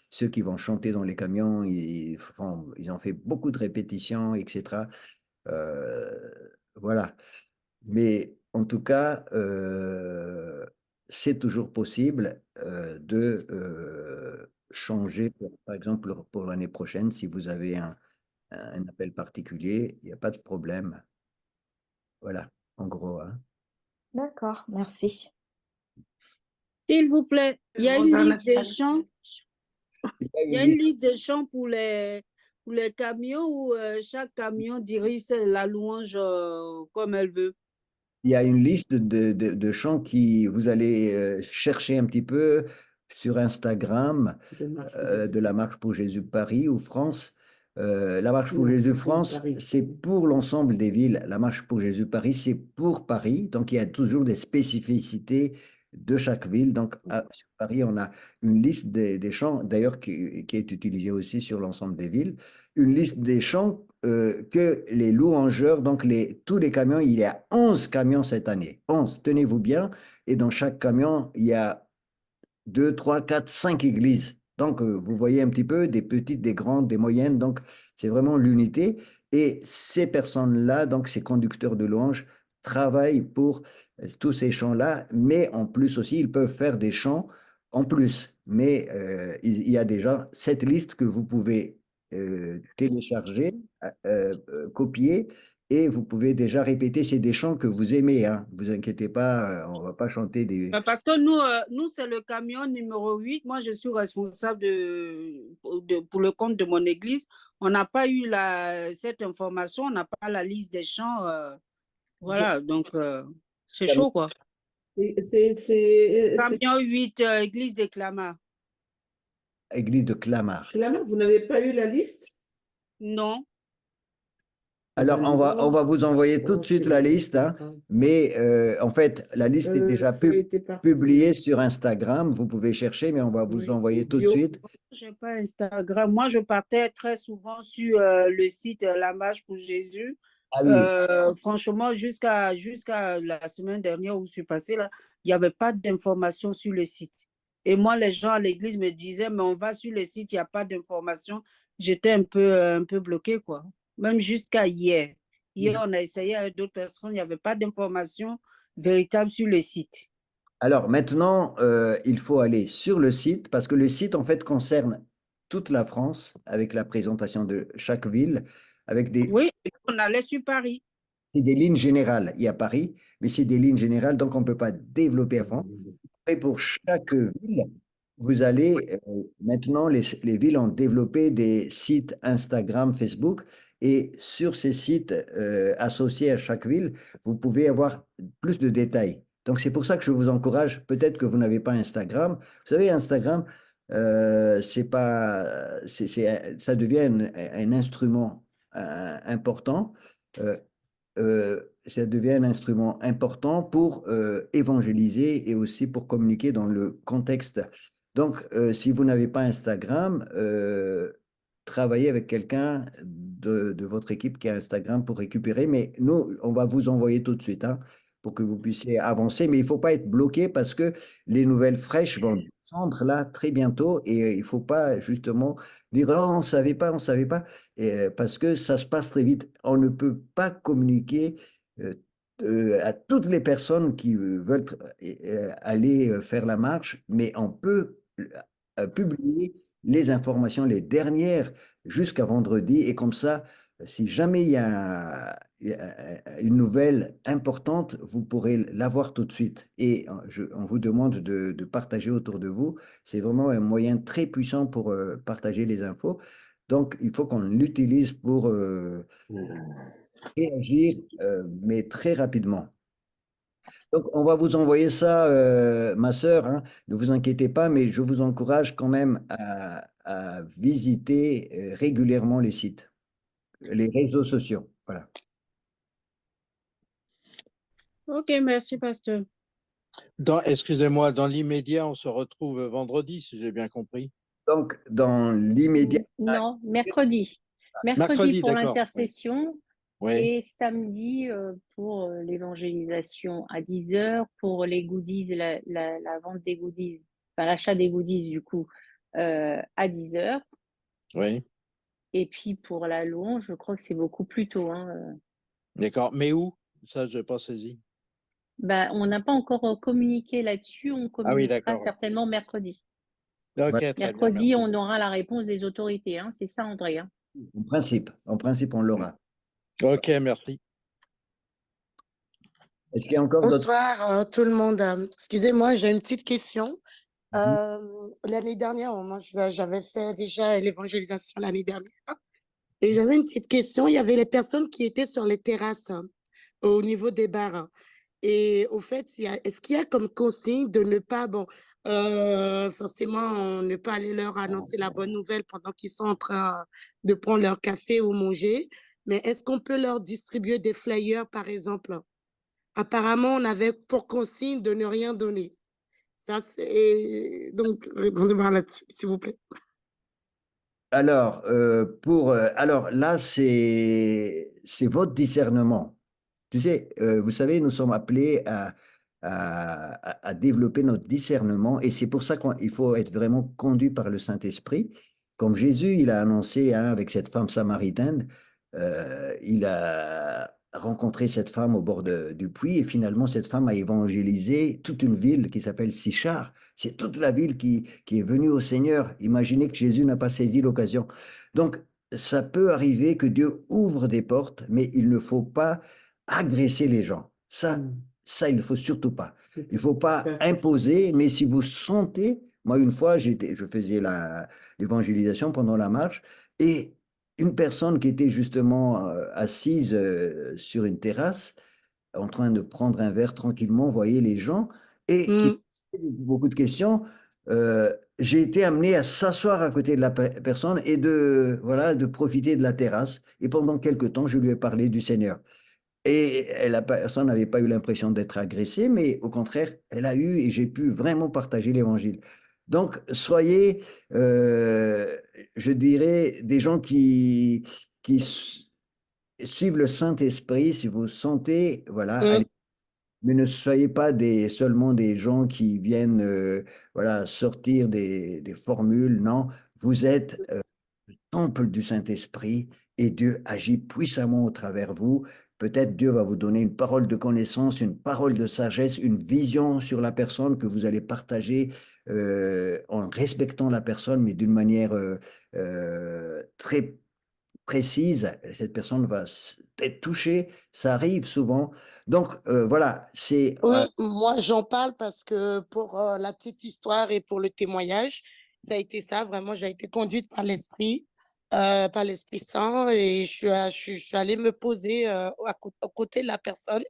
Ceux qui vont chanter dans les camions, ils ont fait beaucoup de répétitions, etc. Voilà. Mais en tout cas, c'est toujours possible de changer, par exemple, pour l'année prochaine, si vous avez un appel particulier, il n'y a pas de problème. Voilà, en gros, hein. D'accord, merci. S'il vous plaît, il y a une liste de chants. Il y a une liste de chants pour les camions où chaque camion dirige la louange comme elle veut. Il y a une liste de chants qui vous allez chercher un petit peu sur Instagram de la Marche pour Jésus Paris ou France. La Marche pour Jésus France, c'est pour l'ensemble des villes. La Marche pour Jésus Paris, c'est pour Paris. Donc, il y a toujours des spécificités de chaque ville. Donc, sur Paris, on a une liste des chants, d'ailleurs, qui est utilisée aussi sur l'ensemble des villes. Une liste des chants que les louangeurs, donc tous les camions, il y a 11 camions cette année. 11, tenez-vous bien. Et dans chaque camion, il y a 2, 3, 4, 5 églises. Donc, vous voyez un petit peu des petites, des grandes, des moyennes. Donc, c'est vraiment l'unité. Et ces personnes-là, donc ces conducteurs de louanges, travaillent pour tous ces chants-là. Mais en plus aussi, ils peuvent faire des chants en plus. Mais il y a déjà cette liste que vous pouvez télécharger, copier. Et vous pouvez déjà répéter, c'est des chants que vous aimez, hein. Ne vous inquiétez pas, on ne va pas chanter des. Parce que nous c'est le camion numéro 8. Moi, je suis responsable pour le compte de mon église. On n'a pas eu cette information, on n'a pas la liste des chants. Voilà, donc c'est chaud, quoi. Camion 8, église de Clamart. Église de Clamart. Clamart, vous n'avez pas eu la liste? Non. Alors, on va vous envoyer tout de suite la liste, hein, mais en fait, la liste est déjà publiée sur Instagram. Vous pouvez chercher, mais on va vous envoyer tout de suite. Je n'ai pas Instagram. Moi, je partais très souvent sur le site La Marche pour Jésus. Ah oui. Franchement, jusqu'à la semaine dernière où je suis passée, là, il n'y avait pas d'informations sur le site. Et moi, les gens à l'église me disaient, mais on va sur le site, il n'y a pas d'informations. J'étais un peu bloquée, quoi. Même jusqu'à hier. Hier, on a essayé avec d'autres personnes, il n'y avait pas d'informations véritables sur le site. Alors maintenant, il faut aller sur le site parce que le site, en fait, concerne toute la France avec la présentation de chaque ville, avec Oui, on allait sur Paris. c'est des lignes générales. Il y a Paris, mais c'est des lignes générales, donc on ne peut pas développer à fond. Et pour chaque ville, vous allez maintenant, les villes ont développé des sites Instagram, Facebook, et sur ces sites associés à chaque ville, vous pouvez avoir plus de détails. Donc c'est pour ça que je vous encourage, peut-être que vous n'avez pas Instagram. Vous savez, Instagram, c'est pas, ça devient un instrument important. Euh, Ça devient un instrument important pour évangéliser et aussi pour communiquer dans le contexte. Donc, si vous n'avez pas Instagram, travaillez avec quelqu'un de votre équipe qui a Instagram pour récupérer. Mais nous, on va vous envoyer tout de suite hein, pour que vous puissiez avancer. Mais il ne faut pas être bloqué parce que les nouvelles fraîches vont descendre là très bientôt et il ne faut pas justement dire, oh, on ne savait pas, on ne savait pas parce que ça se passe très vite. On ne peut pas communiquer euh, à toutes les personnes qui veulent aller faire la marche, mais on peut publier les informations, les dernières, jusqu'à vendredi. Et comme ça, si jamais il y a une nouvelle importante, vous pourrez l'avoir tout de suite. Et on vous demande de partager autour de vous. C'est vraiment un moyen très puissant pour partager les infos. Donc, il faut qu'on l'utilise pour réagir, mais très rapidement. Donc, on va vous envoyer ça, ma sœur, hein. Ne vous inquiétez pas, mais je vous encourage quand même à visiter régulièrement les sites, les réseaux sociaux. Voilà. Ok, merci, pasteur. Excusez-moi, dans l'immédiat, on se retrouve vendredi, si j'ai bien compris. Donc, dans l'immédiat. Non, mercredi. Mercredi, pour d'accord. l'intercession Oui. et samedi pour l'évangélisation à 10 heures, pour les goodies, la vente des goodies, enfin l'achat des goodies du coup à 10 heures. Oui. Et puis pour la louange, je crois que c'est beaucoup plus tôt. D'accord. Mais où? Ça, je n'ai pas saisi. Ben, on n'a pas encore communiqué là-dessus, on communiquera d'accord. certainement mercredi. Ok, très Mercredi, bien. on aura la réponse des autorités, c'est ça, André? En principe, on l'aura. Ok, merci. Est-ce qu'il y a encore d'autres? Bonsoir tout le monde. Excusez-moi, j'ai une petite question. L'année dernière, moi, j'avais fait déjà l'évangélisation l'année dernière. Et j'avais une petite question. Il y avait les personnes qui étaient sur les terrasses au niveau des bars. Et au fait, est-ce qu'il y a comme consigne de ne pas, forcément, ne pas aller leur annoncer la bonne nouvelle pendant qu'ils sont en train de prendre leur café ou manger, mais est-ce qu'on peut leur distribuer des flyers, par exemple? Apparemment, on avait pour consigne de ne rien donner. Ça, c'est... Donc, répondez-moi là-dessus, s'il vous plaît. Alors, alors là, c'est votre discernement. Tu sais, vous savez, nous sommes appelés à développer notre discernement et c'est pour ça qu'il faut être vraiment conduit par le Saint-Esprit. Comme Jésus, il a annoncé hein, avec cette femme samaritaine, il a rencontré cette femme au bord du puits et finalement, cette femme a évangélisé toute une ville qui s'appelle Sichar. C'est toute la ville qui est venue au Seigneur. Imaginez que Jésus n'a pas saisi l'occasion. Donc, ça peut arriver que Dieu ouvre des portes, mais il ne faut pas agresser les gens. Ça, il ne faut surtout pas. Il ne faut pas imposer, mais si vous sentez, moi une fois, je faisais l'évangélisation pendant la marche, et une personne qui était justement assise sur une terrasse, en train de prendre un verre tranquillement, voyait les gens, et qui posait beaucoup de questions, j'ai été amené à s'asseoir à côté de la personne et voilà, de profiter de la terrasse. Et pendant quelque temps, je lui ai parlé du Seigneur. Et la personne n'avait pas eu l'impression d'être agressée, mais au contraire, elle a eu, et j'ai pu vraiment partager l'évangile. Donc, soyez, je dirais, des gens qui suivent le Saint-Esprit. Si vous sentez, voilà, allez. Mais ne soyez pas seulement des gens qui viennent voilà, sortir des formules. Non, vous êtes le temple du Saint-Esprit et Dieu agit puissamment au travers vous. Peut-être Dieu va vous donner une parole de connaissance, une parole de sagesse, une vision sur la personne que vous allez partager en respectant la personne, mais d'une manière très précise. Cette personne va être touchée, ça arrive souvent. Donc voilà, c'est Oui, moi j'en parle parce que pour la petite histoire et pour le témoignage, ça a été ça, vraiment, j'ai été conduite par l'Esprit Saint et je suis allée me poser à côté de la personne.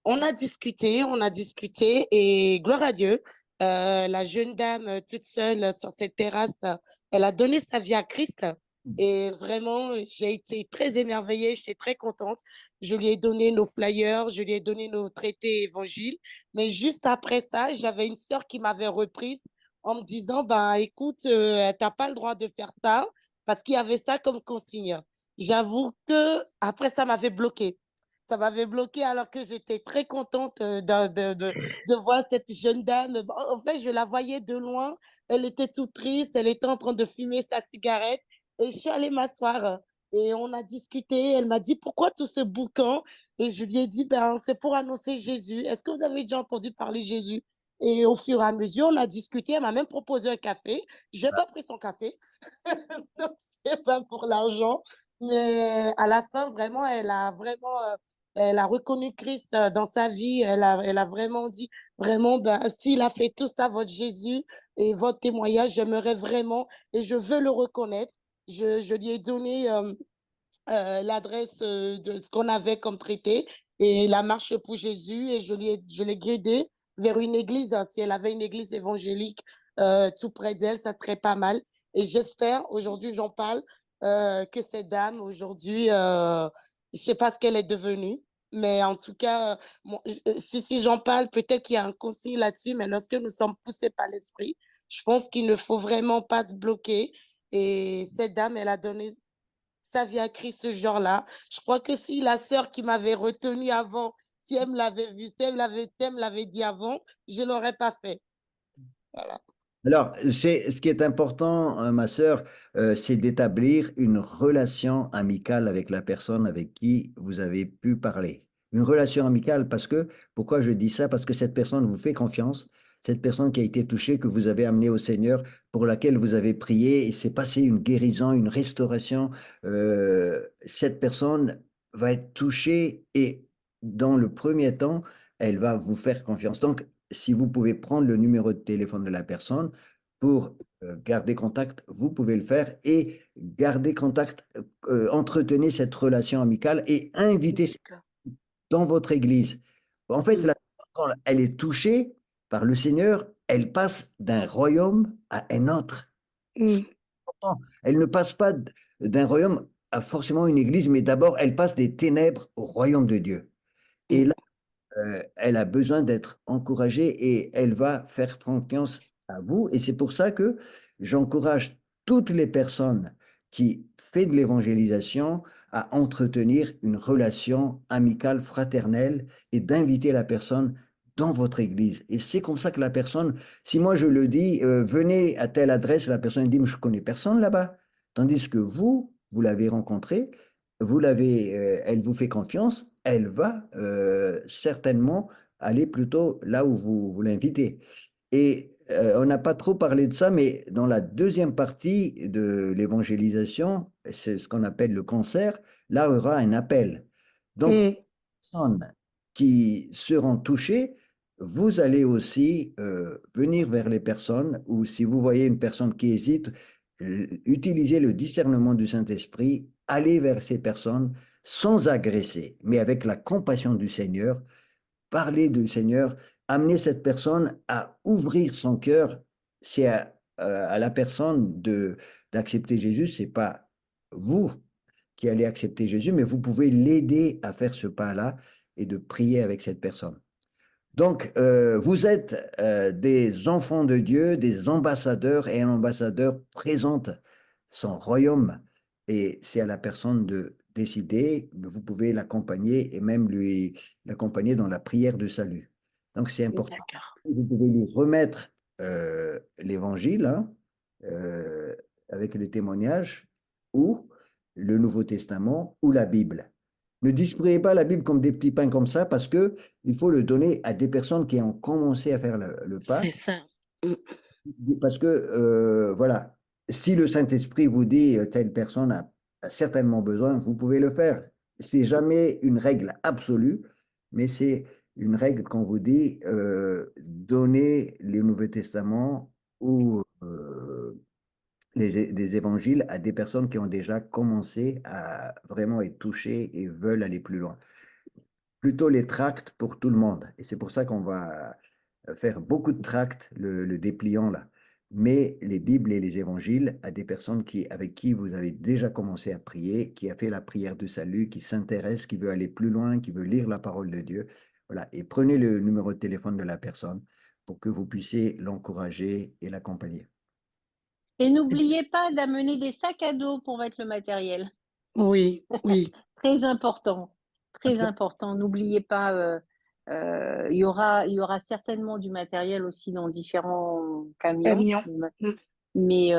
On a discuté et gloire à Dieu, la jeune dame toute seule sur cette terrasse, elle a donné sa vie à Christ. Et vraiment, j'ai été très émerveillée, j'étais très contente. Je lui ai donné nos flyers, je lui ai donné nos traités évangiles. Mais juste après ça, j'avais une sœur qui m'avait reprise en me disant, ben, écoute, t'as pas le droit de faire ça parce qu'il y avait ça comme consigne. J'avoue que après ça m'avait bloquée. Ça m'avait bloquée alors que j'étais très contente de voir cette jeune dame. En fait, je la voyais de loin. Elle était toute triste. Elle était en train de fumer sa cigarette. Et je suis allée m'asseoir et on a discuté. Elle m'a dit, pourquoi tout ce boucan? Et je lui ai dit, ben, c'est pour annoncer Jésus. Est-ce que vous avez déjà entendu parler de Jésus? Et au fur et à mesure, on a discuté. Elle m'a même proposé un café. Je n'ai pas pris son café. Donc, c'est pas pour l'argent. Mais à la fin, vraiment, elle a reconnu Christ dans sa vie. Elle a vraiment dit, vraiment, ben, s'il a fait tout ça, votre Jésus et votre témoignage, j'aimerais vraiment et je veux le reconnaître. Je lui ai donné l'adresse de ce qu'on avait comme traité et la marche pour Jésus et je l'ai guidée vers une église. Si elle avait une église évangélique tout près d'elle, ça serait pas mal. Et j'espère, aujourd'hui j'en parle, que cette dame aujourd'hui, je sais pas ce qu'elle est devenue, mais en tout cas, si j'en parle, peut-être qu'il y a un conseil là-dessus, mais lorsque nous sommes poussés par l'esprit, je pense qu'il ne faut vraiment pas se bloquer. Et cette dame, elle a donné sa vie à Christ ce jour-là. Je crois que si la sœur qui m'avait retenue avant, si elle me l'avait vu, si elle me l'avait dit avant, je ne l'aurais pas fait. Voilà. Alors, ce qui est important, ma sœur, c'est d'établir une relation amicale avec la personne avec qui vous avez pu parler. Une relation amicale pourquoi je dis ça? Parce que cette personne vous fait confiance, cette personne qui a été touchée, que vous avez amenée au Seigneur, pour laquelle vous avez prié, et c'est passé une guérison, une restauration. Cette personne va être touchée et dans le premier temps, elle va vous faire confiance. Donc, si vous pouvez prendre le numéro de téléphone de la personne pour garder contact, vous pouvez le faire et garder contact, entretenez cette relation amicale et invitez dans votre église. En fait, quand elle est touchée par le Seigneur, elle passe d'un royaume à un autre. C'est important. Elle ne passe pas d'un royaume à forcément une église, mais d'abord, elle passe des ténèbres au royaume de Dieu. Et là, elle a besoin d'être encouragée et elle va faire confiance à vous. Et c'est pour ça que j'encourage toutes les personnes qui font de l'évangélisation à entretenir une relation amicale, fraternelle et d'inviter la personne dans votre église. Et c'est comme ça que la personne, si moi je le dis, venez à telle adresse, la personne dit, mais je connais personne là-bas. Tandis que vous l'avez rencontrée, elle vous fait confiance, elle va certainement aller plutôt là où vous l'invitez. Et on n'a pas trop parlé de ça, mais dans la deuxième partie de l'évangélisation, c'est ce qu'on appelle le concert, là, il y aura un appel. Donc, les personnes qui seront touchées, vous allez aussi venir vers les personnes, ou si vous voyez une personne qui hésite, utilisez le discernement du Saint-Esprit, allez vers ces personnes sans agresser, mais avec la compassion du Seigneur, parler du Seigneur, amener cette personne à ouvrir son cœur. C'est à la personne d'accepter Jésus, c'est pas vous qui allez accepter Jésus, mais vous pouvez l'aider à faire ce pas-là et de prier avec cette personne. Donc, vous êtes des enfants de Dieu, des ambassadeurs, et un ambassadeur présente son royaume, et c'est à la personne décidez, vous pouvez l'accompagner et même l'accompagner dans la prière de salut. Donc, c'est important. D'accord. Vous pouvez lui remettre l'Évangile, hein, avec les témoignages, ou le Nouveau Testament, ou la Bible. Ne distribuez pas la Bible comme des petits pains comme ça, parce que il faut le donner à des personnes qui ont commencé à faire le pas. C'est ça. Parce que, voilà, si le Saint-Esprit vous dit telle personne a certainement besoin, vous pouvez le faire. C'est jamais une règle absolue, mais c'est une règle qu'on vous dit donnez le Nouveau Testament ou des évangiles à des personnes qui ont déjà commencé à vraiment être touchées et veulent aller plus loin. Plutôt les tracts pour tout le monde. Et c'est pour ça qu'on va faire beaucoup de tracts, le dépliant là. Mais les Bibles et les évangiles à des personnes avec qui vous avez déjà commencé à prier, qui a fait la prière du salut, qui s'intéresse, qui veut aller plus loin, qui veut lire la parole de Dieu. Voilà. Et prenez le numéro de téléphone de la personne pour que vous puissiez l'encourager et l'accompagner. Et n'oubliez pas d'amener des sacs à dos pour mettre le matériel. Oui, oui. Très important, très important. N'oubliez pas, il y aura certainement du matériel aussi dans différents camions. Mais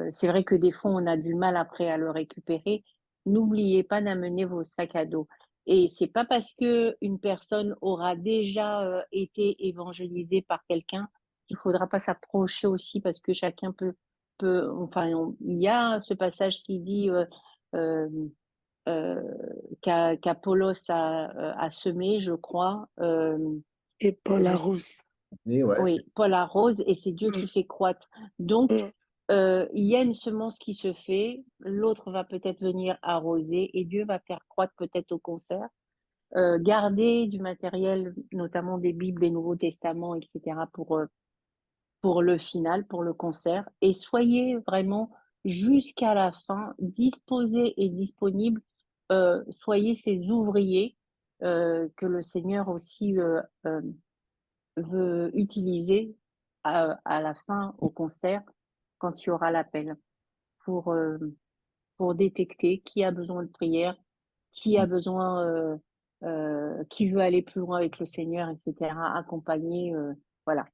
c'est vrai que des fois, on a du mal après à le récupérer. N'oubliez pas d'amener vos sacs à dos. Et c'est pas parce que une personne aura déjà été évangélisée par quelqu'un qu'il faudra pas s'approcher aussi, parce que chacun enfin, il y a ce passage qui dit qu'Apollos a semé, je crois. Et Paul arrose. Oui, Paul arrose et c'est Dieu qui fait croître. Donc, il y a une semence qui se fait, l'autre va peut-être venir arroser et Dieu va faire croître peut-être au concert. Garder du matériel, notamment des Bibles, des Nouveaux Testaments, etc., pour le final, pour le concert. Et soyez vraiment jusqu'à la fin disposés et disponibles. Soyez ces ouvriers que le Seigneur aussi veut utiliser à la fin, au concert, quand il y aura l'appel, pour détecter qui a besoin de prière, qui a besoin, qui veut aller plus loin avec le Seigneur, etc., accompagner, voilà.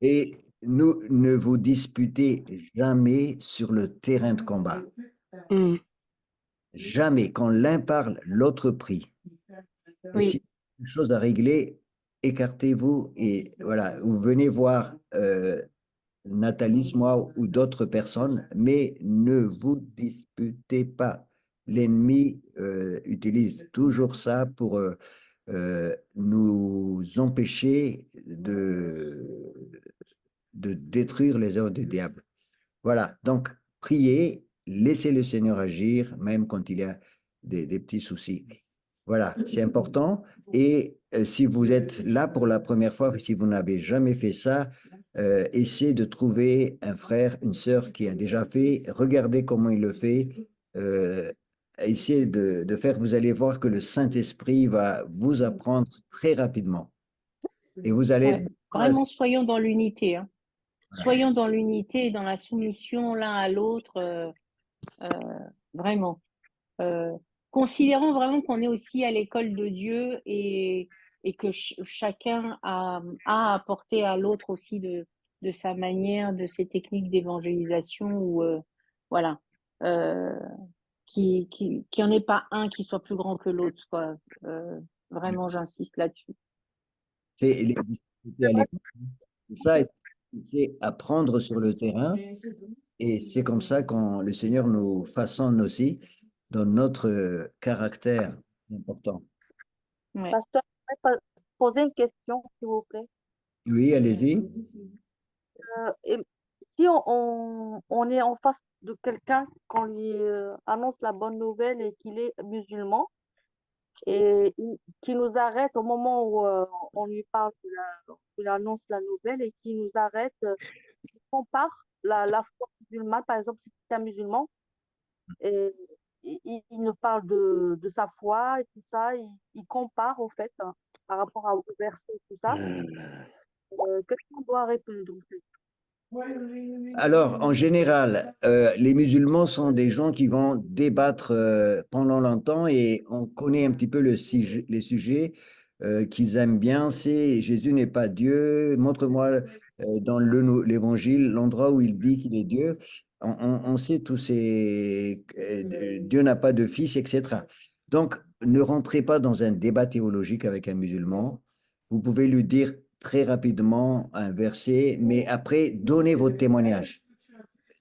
Et ne vous disputez jamais sur le terrain de combat. Jamais. Quand l'un parle, l'autre prie. Et si une chose à régler, écartez-vous et voilà, vous venez voir Nathalie, moi ou d'autres personnes, mais ne vous disputez pas. L'ennemi utilise toujours ça pour nous empêcher de détruire les œuvres du diable. Voilà, donc priez, laissez le Seigneur agir, même quand il y a des petits soucis. Voilà, c'est important. Et si vous êtes là pour la première fois, si vous n'avez jamais fait ça, essayez de trouver un frère, une sœur qui a déjà fait. Regardez comment il le fait. Essayez de faire. Vous allez voir que le Saint-Esprit va vous apprendre très rapidement. Et vous allez... Vraiment, soyons dans l'unité. Hein. Soyons dans l'unité et dans la soumission l'un à l'autre. Vraiment. Considérons vraiment qu'on est aussi à l'école de Dieu et que chacun a apporté à l'autre aussi de sa manière, de ses techniques d'évangélisation, ou voilà, qui en ait pas un qui soit plus grand que l'autre, quoi. Vraiment, j'insiste là-dessus. C'est ça, c'est apprendre sur le terrain, et c'est comme ça que le Seigneur nous façonne aussi dans notre caractère important. Ouais. Pasteur, je voudrais poser une question, s'il vous plaît. Oui, allez-y. Si on est en face de quelqu'un, qu'on lui annonce la bonne nouvelle et qu'il est musulman, et qui nous arrête au moment où on lui parle, on lui annonce la nouvelle et qui nous arrête, il compare la foi musulmane, par exemple, si c'est un musulman, et il nous parle de sa foi et tout ça, il compare au fait par rapport au verset et tout ça. Qu'est-ce qu'on doit répondre en fait? Alors, en général, les musulmans sont des gens qui vont débattre pendant longtemps et on connaît un petit peu les sujets qu'ils aiment bien. C'est Jésus n'est pas Dieu. Montre-moi dans l'Évangile l'endroit où il dit qu'il est Dieu. On sait tous ces... Dieu n'a pas de fils, etc. Donc, ne rentrez pas dans un débat théologique avec un musulman. Vous pouvez lui dire très rapidement un verset, mais après, donnez votre témoignage.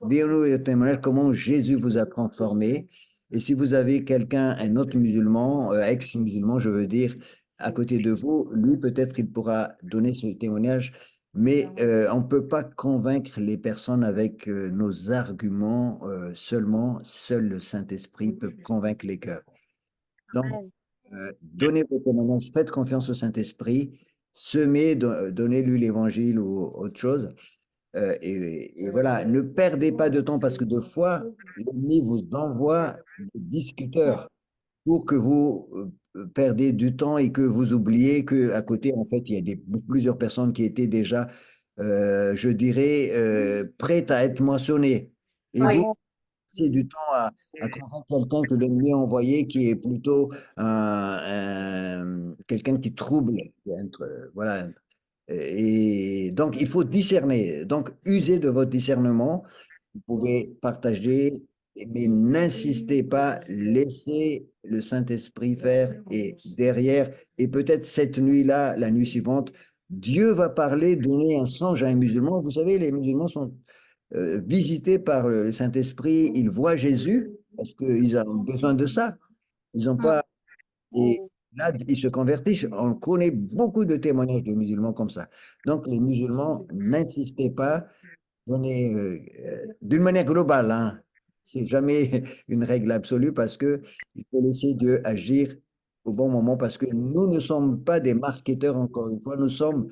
Donnez votre témoignage, comment Jésus vous a transformé. Et si vous avez quelqu'un, un autre musulman, ex-musulman, je veux dire, à côté de vous, lui, peut-être il pourra donner ce témoignage, mais on ne peut pas convaincre les personnes avec nos arguments seulement. Seul le Saint-Esprit peut convaincre les cœurs. Donc, donnez votre témoignage, faites confiance au Saint-Esprit, semez, donnez-lui l'évangile ou autre chose. Et voilà, ne perdez pas de temps parce que deux fois, l'ennemi vous envoie des discuteurs pour que vous perdez du temps et que vous oubliez qu'à côté, en fait, il y a plusieurs personnes qui étaient déjà, je dirais, prêtes à être moissonnées. Et vous, c'est du temps à convaincre quelqu'un que l'ennemi a envoyé qui est plutôt quelqu'un qui trouble. Voilà. Et donc, il faut discerner. Donc, usez de votre discernement. Vous pouvez partager, mais n'insistez pas. Laissez le Saint-Esprit faire. Et derrière, et peut-être cette nuit-là, la nuit suivante, Dieu va parler, donner un songe à un musulman. Vous savez, les musulmans sont visités par le Saint-Esprit. Ils voient Jésus parce qu'ils ont besoin de ça. Ils n'ont pas. Et là, ils se convertissent. On connaît beaucoup de témoignages de musulmans comme ça. Donc, les musulmans, n'insistez pas. Donnez, d'une manière globale, hein. C'est jamais une règle absolue parce que il faut laisser Dieu agir au bon moment parce que nous ne sommes pas des marketeurs, encore une fois, nous sommes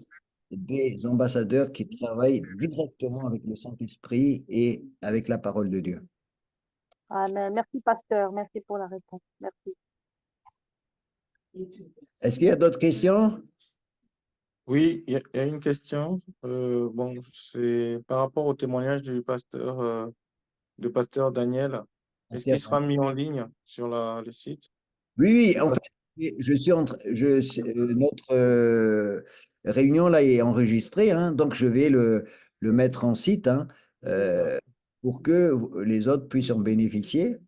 des ambassadeurs qui travaillent directement avec le Saint-Esprit et avec la parole de Dieu. Amen. Merci, pasteur. Merci pour la réponse. Merci. Est-ce qu'il y a d'autres questions? Oui, il y a une question. Bon, c'est par rapport au témoignage du pasteur Daniel. Est-ce qu'il sera mis en ligne sur le site? Oui, oui, en fait, je suis notre réunion là est enregistrée, hein, donc je vais le mettre en site hein, pour que les autres puissent en bénéficier,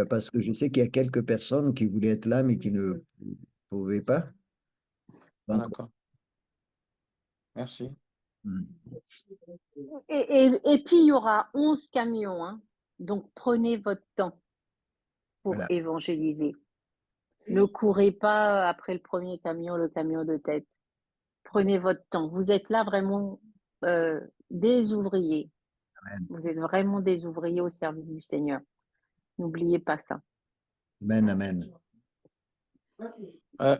parce que je sais qu'il y a quelques personnes qui voulaient être là mais qui ne pouvaient pas. Donc, D'accord. Merci. Et puis, il y aura 11 camions, hein. Donc prenez votre temps pour voilà. évangéliser. Ne courez pas après le premier camion, le camion de tête. Prenez votre temps. Vous êtes là vraiment des ouvriers. Amen. Vous êtes vraiment des ouvriers au service du Seigneur. N'oubliez pas ça. Amen, amen.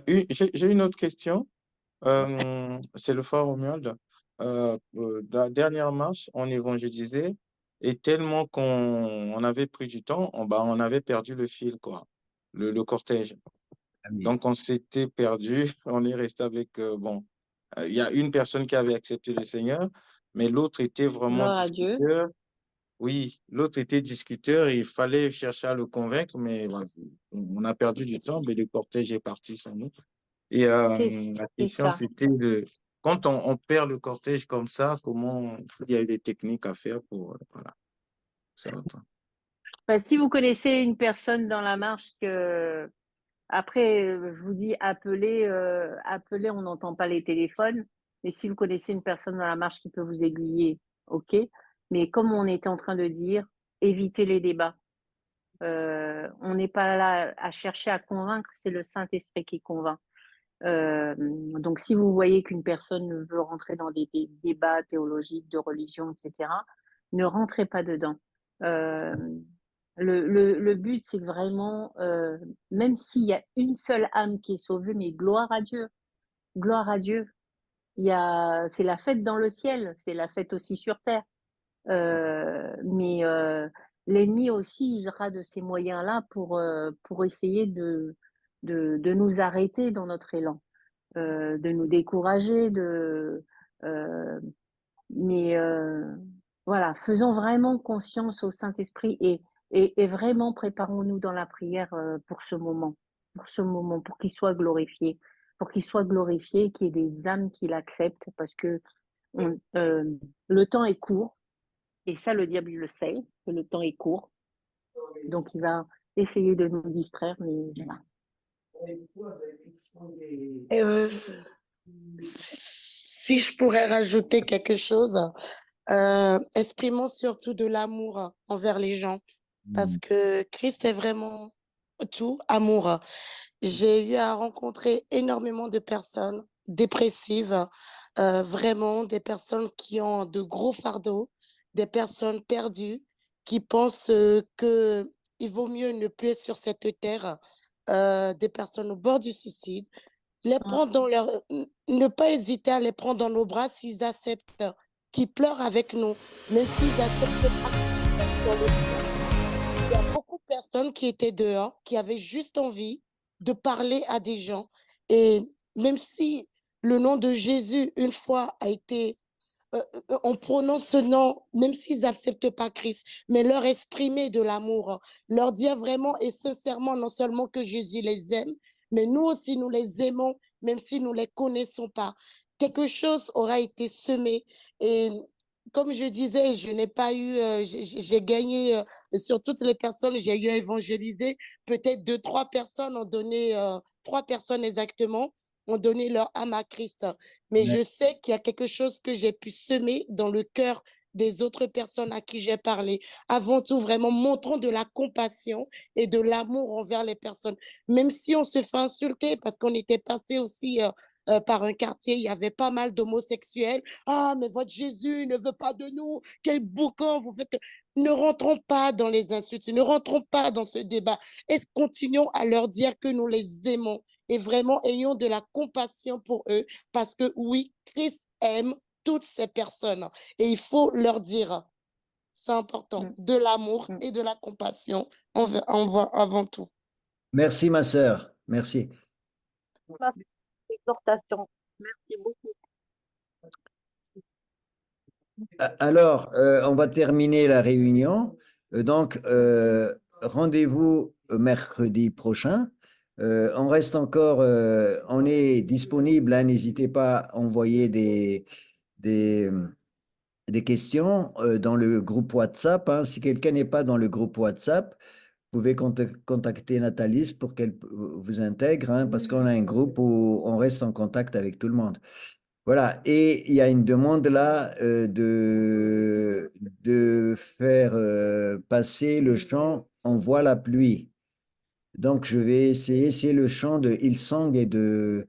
J'ai une autre question. C'est le frère Romuald. La dernière marche, on évangélisait et tellement qu'on avait pris du temps, on avait perdu le fil, quoi, le cortège. Amen. Donc, on s'était perdu. On est resté avec, il y a une personne qui avait accepté le Seigneur, mais l'autre était vraiment Gloire à Dieu. discuteur. Oui, l'autre était discuteur et il fallait chercher à le convaincre, mais voilà, on a perdu du temps, mais le cortège est parti sans nous. Et la question, ça. c'était quand on perd le cortège comme ça, comment il y a eu des techniques à faire pour, voilà, c'est autre. Si vous connaissez une personne dans la marche que, après, je vous dis, appelez, on n'entend pas les téléphones, mais si vous connaissez une personne dans la marche qui peut vous aiguiller, ok. Mais comme on était en train de dire, évitez les débats. On n'est pas là à chercher à convaincre, c'est le Saint-Esprit qui convainc. Donc, si vous voyez qu'une personne veut rentrer dans des débats théologiques, de religion, etc., ne rentrez pas dedans. Le but, c'est vraiment, même s'il y a une seule âme qui est sauvée, mais gloire à Dieu, gloire à Dieu. C'est la fête dans le ciel, c'est la fête aussi sur terre. Mais l'ennemi aussi usera de ces moyens-là pour essayer de nous arrêter dans notre élan, de nous décourager, Mais voilà, faisons vraiment confiance au Saint-Esprit et vraiment préparons-nous dans la prière pour ce moment, pour qu'il soit glorifié, qu'il y ait des âmes qui l'acceptent, parce que le temps est court, et ça, le diable il le sait, que le temps est court. Donc, il va essayer de nous distraire, mais voilà. Si je pourrais rajouter quelque chose, exprimons surtout de l'amour envers les gens, parce que Christ est vraiment tout amour. J'ai eu à rencontrer énormément de personnes dépressives, vraiment des personnes qui ont de gros fardeaux, des personnes perdues, qui pensent qu'il vaut mieux ne plus être sur cette terre, des personnes au bord du suicide. Les prendre dans ne pas hésiter à les prendre dans nos bras s'ils acceptent, qu'ils pleurent avec nous, même s'ils acceptent pas sur le plan. Il y a beaucoup de personnes qui étaient dehors, qui avaient juste envie de parler à des gens. Et même si le nom de Jésus, une fois, a été, on prononce ce nom, même s'ils n'acceptent pas Christ, mais leur exprimer de l'amour, leur dire vraiment et sincèrement, non seulement que Jésus les aime, mais nous aussi, nous les aimons, même si nous ne les connaissons pas. Quelque chose aura été semé. Et comme je disais, je n'ai pas eu, j'ai gagné sur toutes les personnes, j'ai eu à évangéliser. Peut-être 2, 3 personnes ont donné, 3 personnes exactement, ont donné leur âme à Christ. Mais je sais qu'il y a quelque chose que j'ai pu semer dans le cœur des autres personnes à qui j'ai parlé. Avant tout, vraiment, montrons de la compassion et de l'amour envers les personnes. Même si on se fait insulter, parce qu'on était passé aussi par un quartier, il y avait pas mal d'homosexuels. Ah, mais votre Jésus ne veut pas de nous. Quel boucan vous faites. Ne rentrons pas dans les insultes, ne rentrons pas dans ce débat. Et continuons à leur dire que nous les aimons et vraiment ayons de la compassion pour eux, parce que oui, Christ aime toutes ces personnes et il faut leur dire, c'est important, de l'amour et de la compassion avant tout. Merci, ma sœur. Merci. Exhortation. Merci beaucoup. Alors, on va terminer la réunion. Donc, rendez-vous mercredi prochain. On reste encore, on est disponible, hein, n'hésitez pas à envoyer des questions dans le groupe WhatsApp, hein. Si quelqu'un n'est pas dans le groupe WhatsApp, vous pouvez contacter Nathalie pour qu'elle vous intègre, hein, parce qu'on a un groupe où on reste en contact avec tout le monde. Voilà, et il y a une demande là de faire passer le chant On voit la pluie. Donc, je vais essayer, c'est le chant de Hillsong et de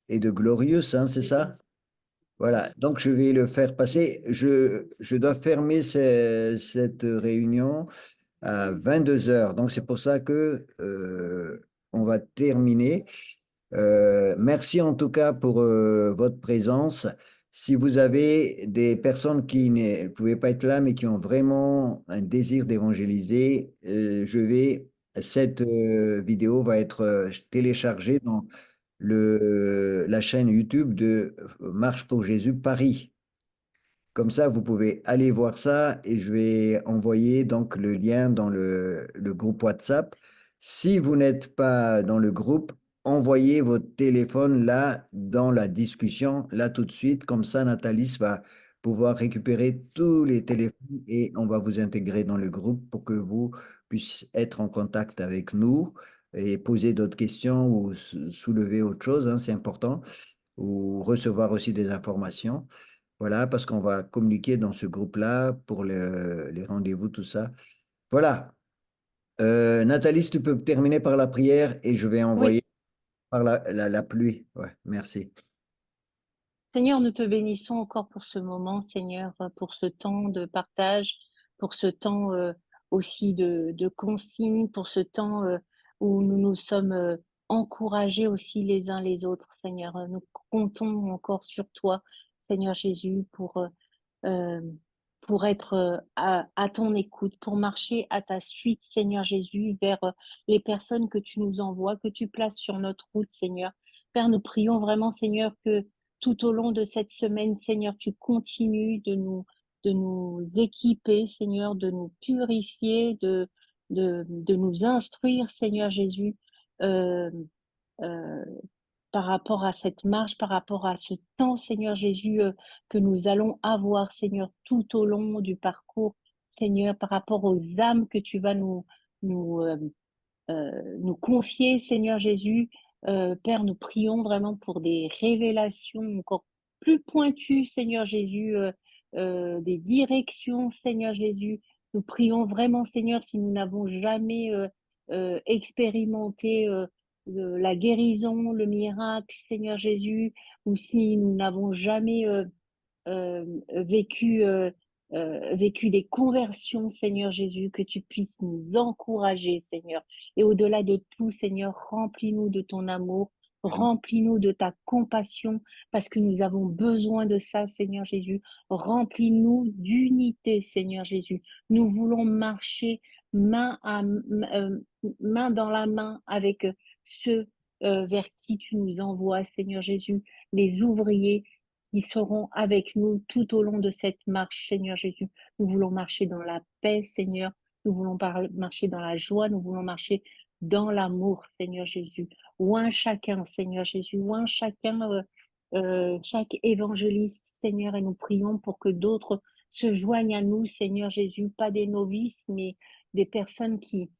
Glorious, hein, c'est ça? Voilà, donc je vais le faire passer. Je dois fermer cette réunion à 22 heures. Donc, c'est pour ça que on va terminer. Merci en tout cas pour votre présence. Si vous avez des personnes qui ne pouvaient pas être là, mais qui ont vraiment un désir d'évangéliser, cette vidéo va être téléchargée dans la chaîne YouTube de Marche pour Jésus Paris. Comme ça, vous pouvez aller voir ça et je vais envoyer donc le lien dans le groupe WhatsApp. Si vous n'êtes pas dans le groupe, envoyez votre téléphone là dans la discussion, là tout de suite. Comme ça, Nathalie va pouvoir récupérer tous les téléphones et on va vous intégrer dans le groupe pour que vous puissiez être en contact avec nous et poser d'autres questions ou soulever autre chose, hein, c'est important, ou recevoir aussi des informations. Voilà, parce qu'on va communiquer dans ce groupe-là pour les rendez-vous, tout ça. Voilà. Nathalie, si tu peux terminer par la prière et je vais envoyer par la pluie. Ouais, merci. Seigneur, nous te bénissons encore pour ce moment, Seigneur, pour ce temps de partage, pour ce temps aussi de consigne, pour ce temps où nous nous sommes encouragés aussi les uns les autres, Seigneur. Nous comptons encore sur toi, Seigneur Jésus, pour être à ton écoute, pour marcher à ta suite, Seigneur Jésus, vers les personnes que tu nous envoies, que tu places sur notre route, Seigneur. Père, nous prions vraiment, Seigneur, que tout au long de cette semaine, Seigneur, tu continues de nous équiper, Seigneur, de nous purifier, de nous instruire, Seigneur Jésus, euh, euh, par rapport à cette marche, par rapport à ce temps, Seigneur Jésus, que nous allons avoir, Seigneur, tout au long du parcours, Seigneur, par rapport aux âmes que tu vas nous, nous confier, Seigneur Jésus. Père, nous prions vraiment pour des révélations encore plus pointues, Seigneur Jésus, des directions, Seigneur Jésus. Nous prions vraiment, Seigneur, si nous n'avons jamais expérimenté la guérison, le miracle, Seigneur Jésus, ou si nous n'avons jamais euh, vécu, vécu des conversions, Seigneur Jésus, que tu puisses nous encourager, Seigneur. Et au-delà de tout, Seigneur, remplis-nous de ton amour, remplis-nous de ta compassion, parce que nous avons besoin de ça, Seigneur Jésus. Remplis-nous d'unité, Seigneur Jésus. Nous voulons marcher main dans la main avec ceux vers qui tu nous envoies, Seigneur Jésus, les ouvriers qui seront avec nous tout au long de cette marche, Seigneur Jésus. Nous voulons marcher dans la paix, Seigneur. Nous voulons marcher dans la joie. Nous voulons marcher dans l'amour, Seigneur Jésus. Oint chacun, Seigneur Jésus. Oint chacun, chaque évangéliste, Seigneur. Et nous prions pour que d'autres se joignent à nous, Seigneur Jésus. Pas des novices, mais des personnes qui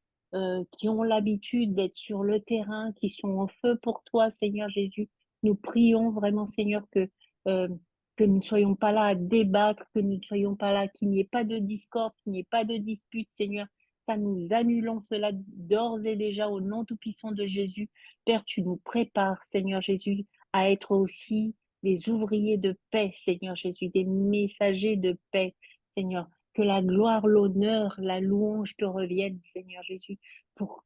ont l'habitude d'être sur le terrain, qui sont en feu pour toi, Seigneur Jésus. Nous prions vraiment, Seigneur, euh, que nous ne soyons pas là à débattre, que nous ne soyons pas là, qu'il n'y ait pas de discorde, qu'il n'y ait pas de dispute, Seigneur. Ça, nous annulons cela d'ores et déjà au nom tout-puissant de Jésus. Père, tu nous prépares, Seigneur Jésus, à être aussi des ouvriers de paix, Seigneur Jésus, des messagers de paix, Seigneur. Que la gloire, l'honneur, la louange te reviennent, Seigneur Jésus, pour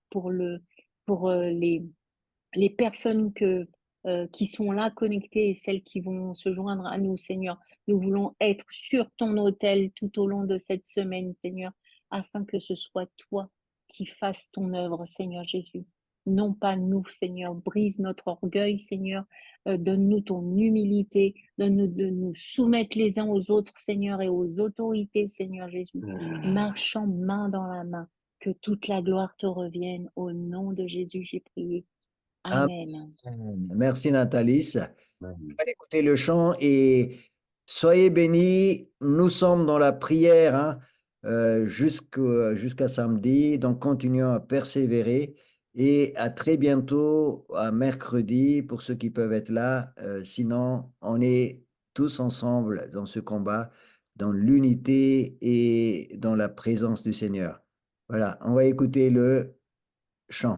les personnes qui sont là connectées et celles qui vont se joindre à nous, Seigneur. Nous voulons être sur ton autel tout au long de cette semaine, Seigneur, afin que ce soit toi qui fasses ton œuvre, Seigneur Jésus. Non pas nous, Seigneur. Brise notre orgueil, Seigneur. Donne-nous ton humilité. Donne-nous de nous soumettre les uns aux autres, Seigneur, et aux autorités, Seigneur Jésus. Marchant main dans la main. Que toute la gloire te revienne. Au nom de Jésus, j'ai prié. Amen. Merci Nathalie. On va écouter le chant et soyez bénis. Nous sommes dans la prière jusqu'à samedi, donc continuons à persévérer et à très bientôt, à mercredi, pour ceux qui peuvent être là. Sinon, on est tous ensemble dans ce combat, dans l'unité et dans la présence du Seigneur. Voilà, on va écouter le chant.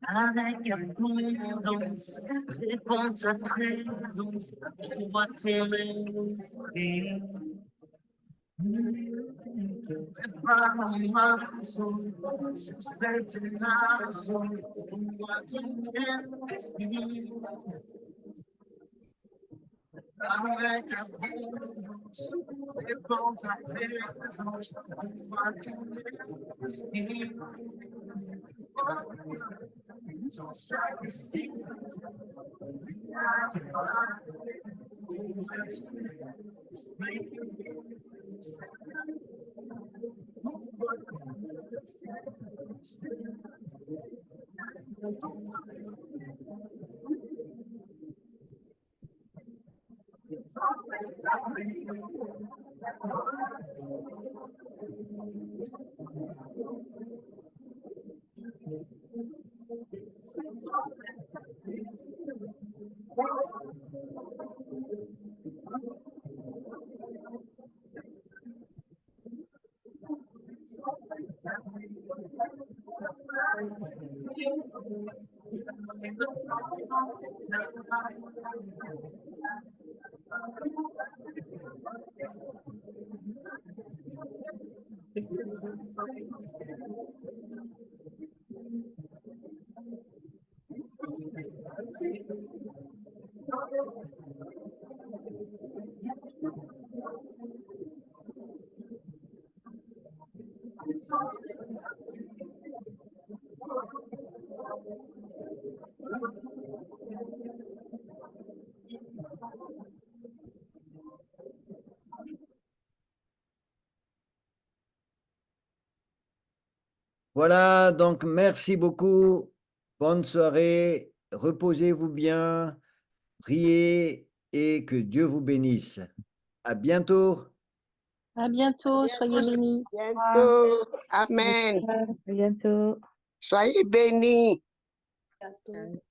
Avec abondance, répond ta présence, on voit ton esprit. Prépare ma soul, sur cette nation, on voit ton esprit. Avec abondance, répond ta présence, on voit ton esprit. Sur chaque signe, Voilà, donc merci beaucoup. Bonne soirée. Reposez-vous bien. Priez et que Dieu vous bénisse. À bientôt. À bientôt, soyez bénis. Bientôt. Amen. À bientôt. Soyez bénis. Bientôt.